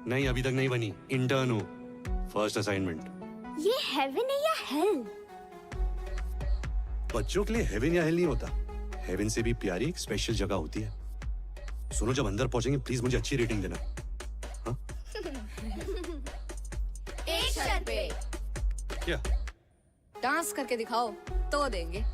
Speaker 12: नहीं, अभी तक नहीं बनी, इंटर्न हूँ, फर्स्ट असाइनमेंट।
Speaker 5: ये हेवन है या हेल?
Speaker 12: बच्चों के लिए हेवन या हेल नहीं होता, हेवन से भी प्यारी एक स्पेशल जगह होती है। सुनो, जब अंदर पहुंचेंगे प्लीज मुझे अच्छी रेटिंग देना। हाँ?
Speaker 6: एक शर्त पे।
Speaker 12: क्या?
Speaker 6: डांस करके दिखाओ तो देंगे।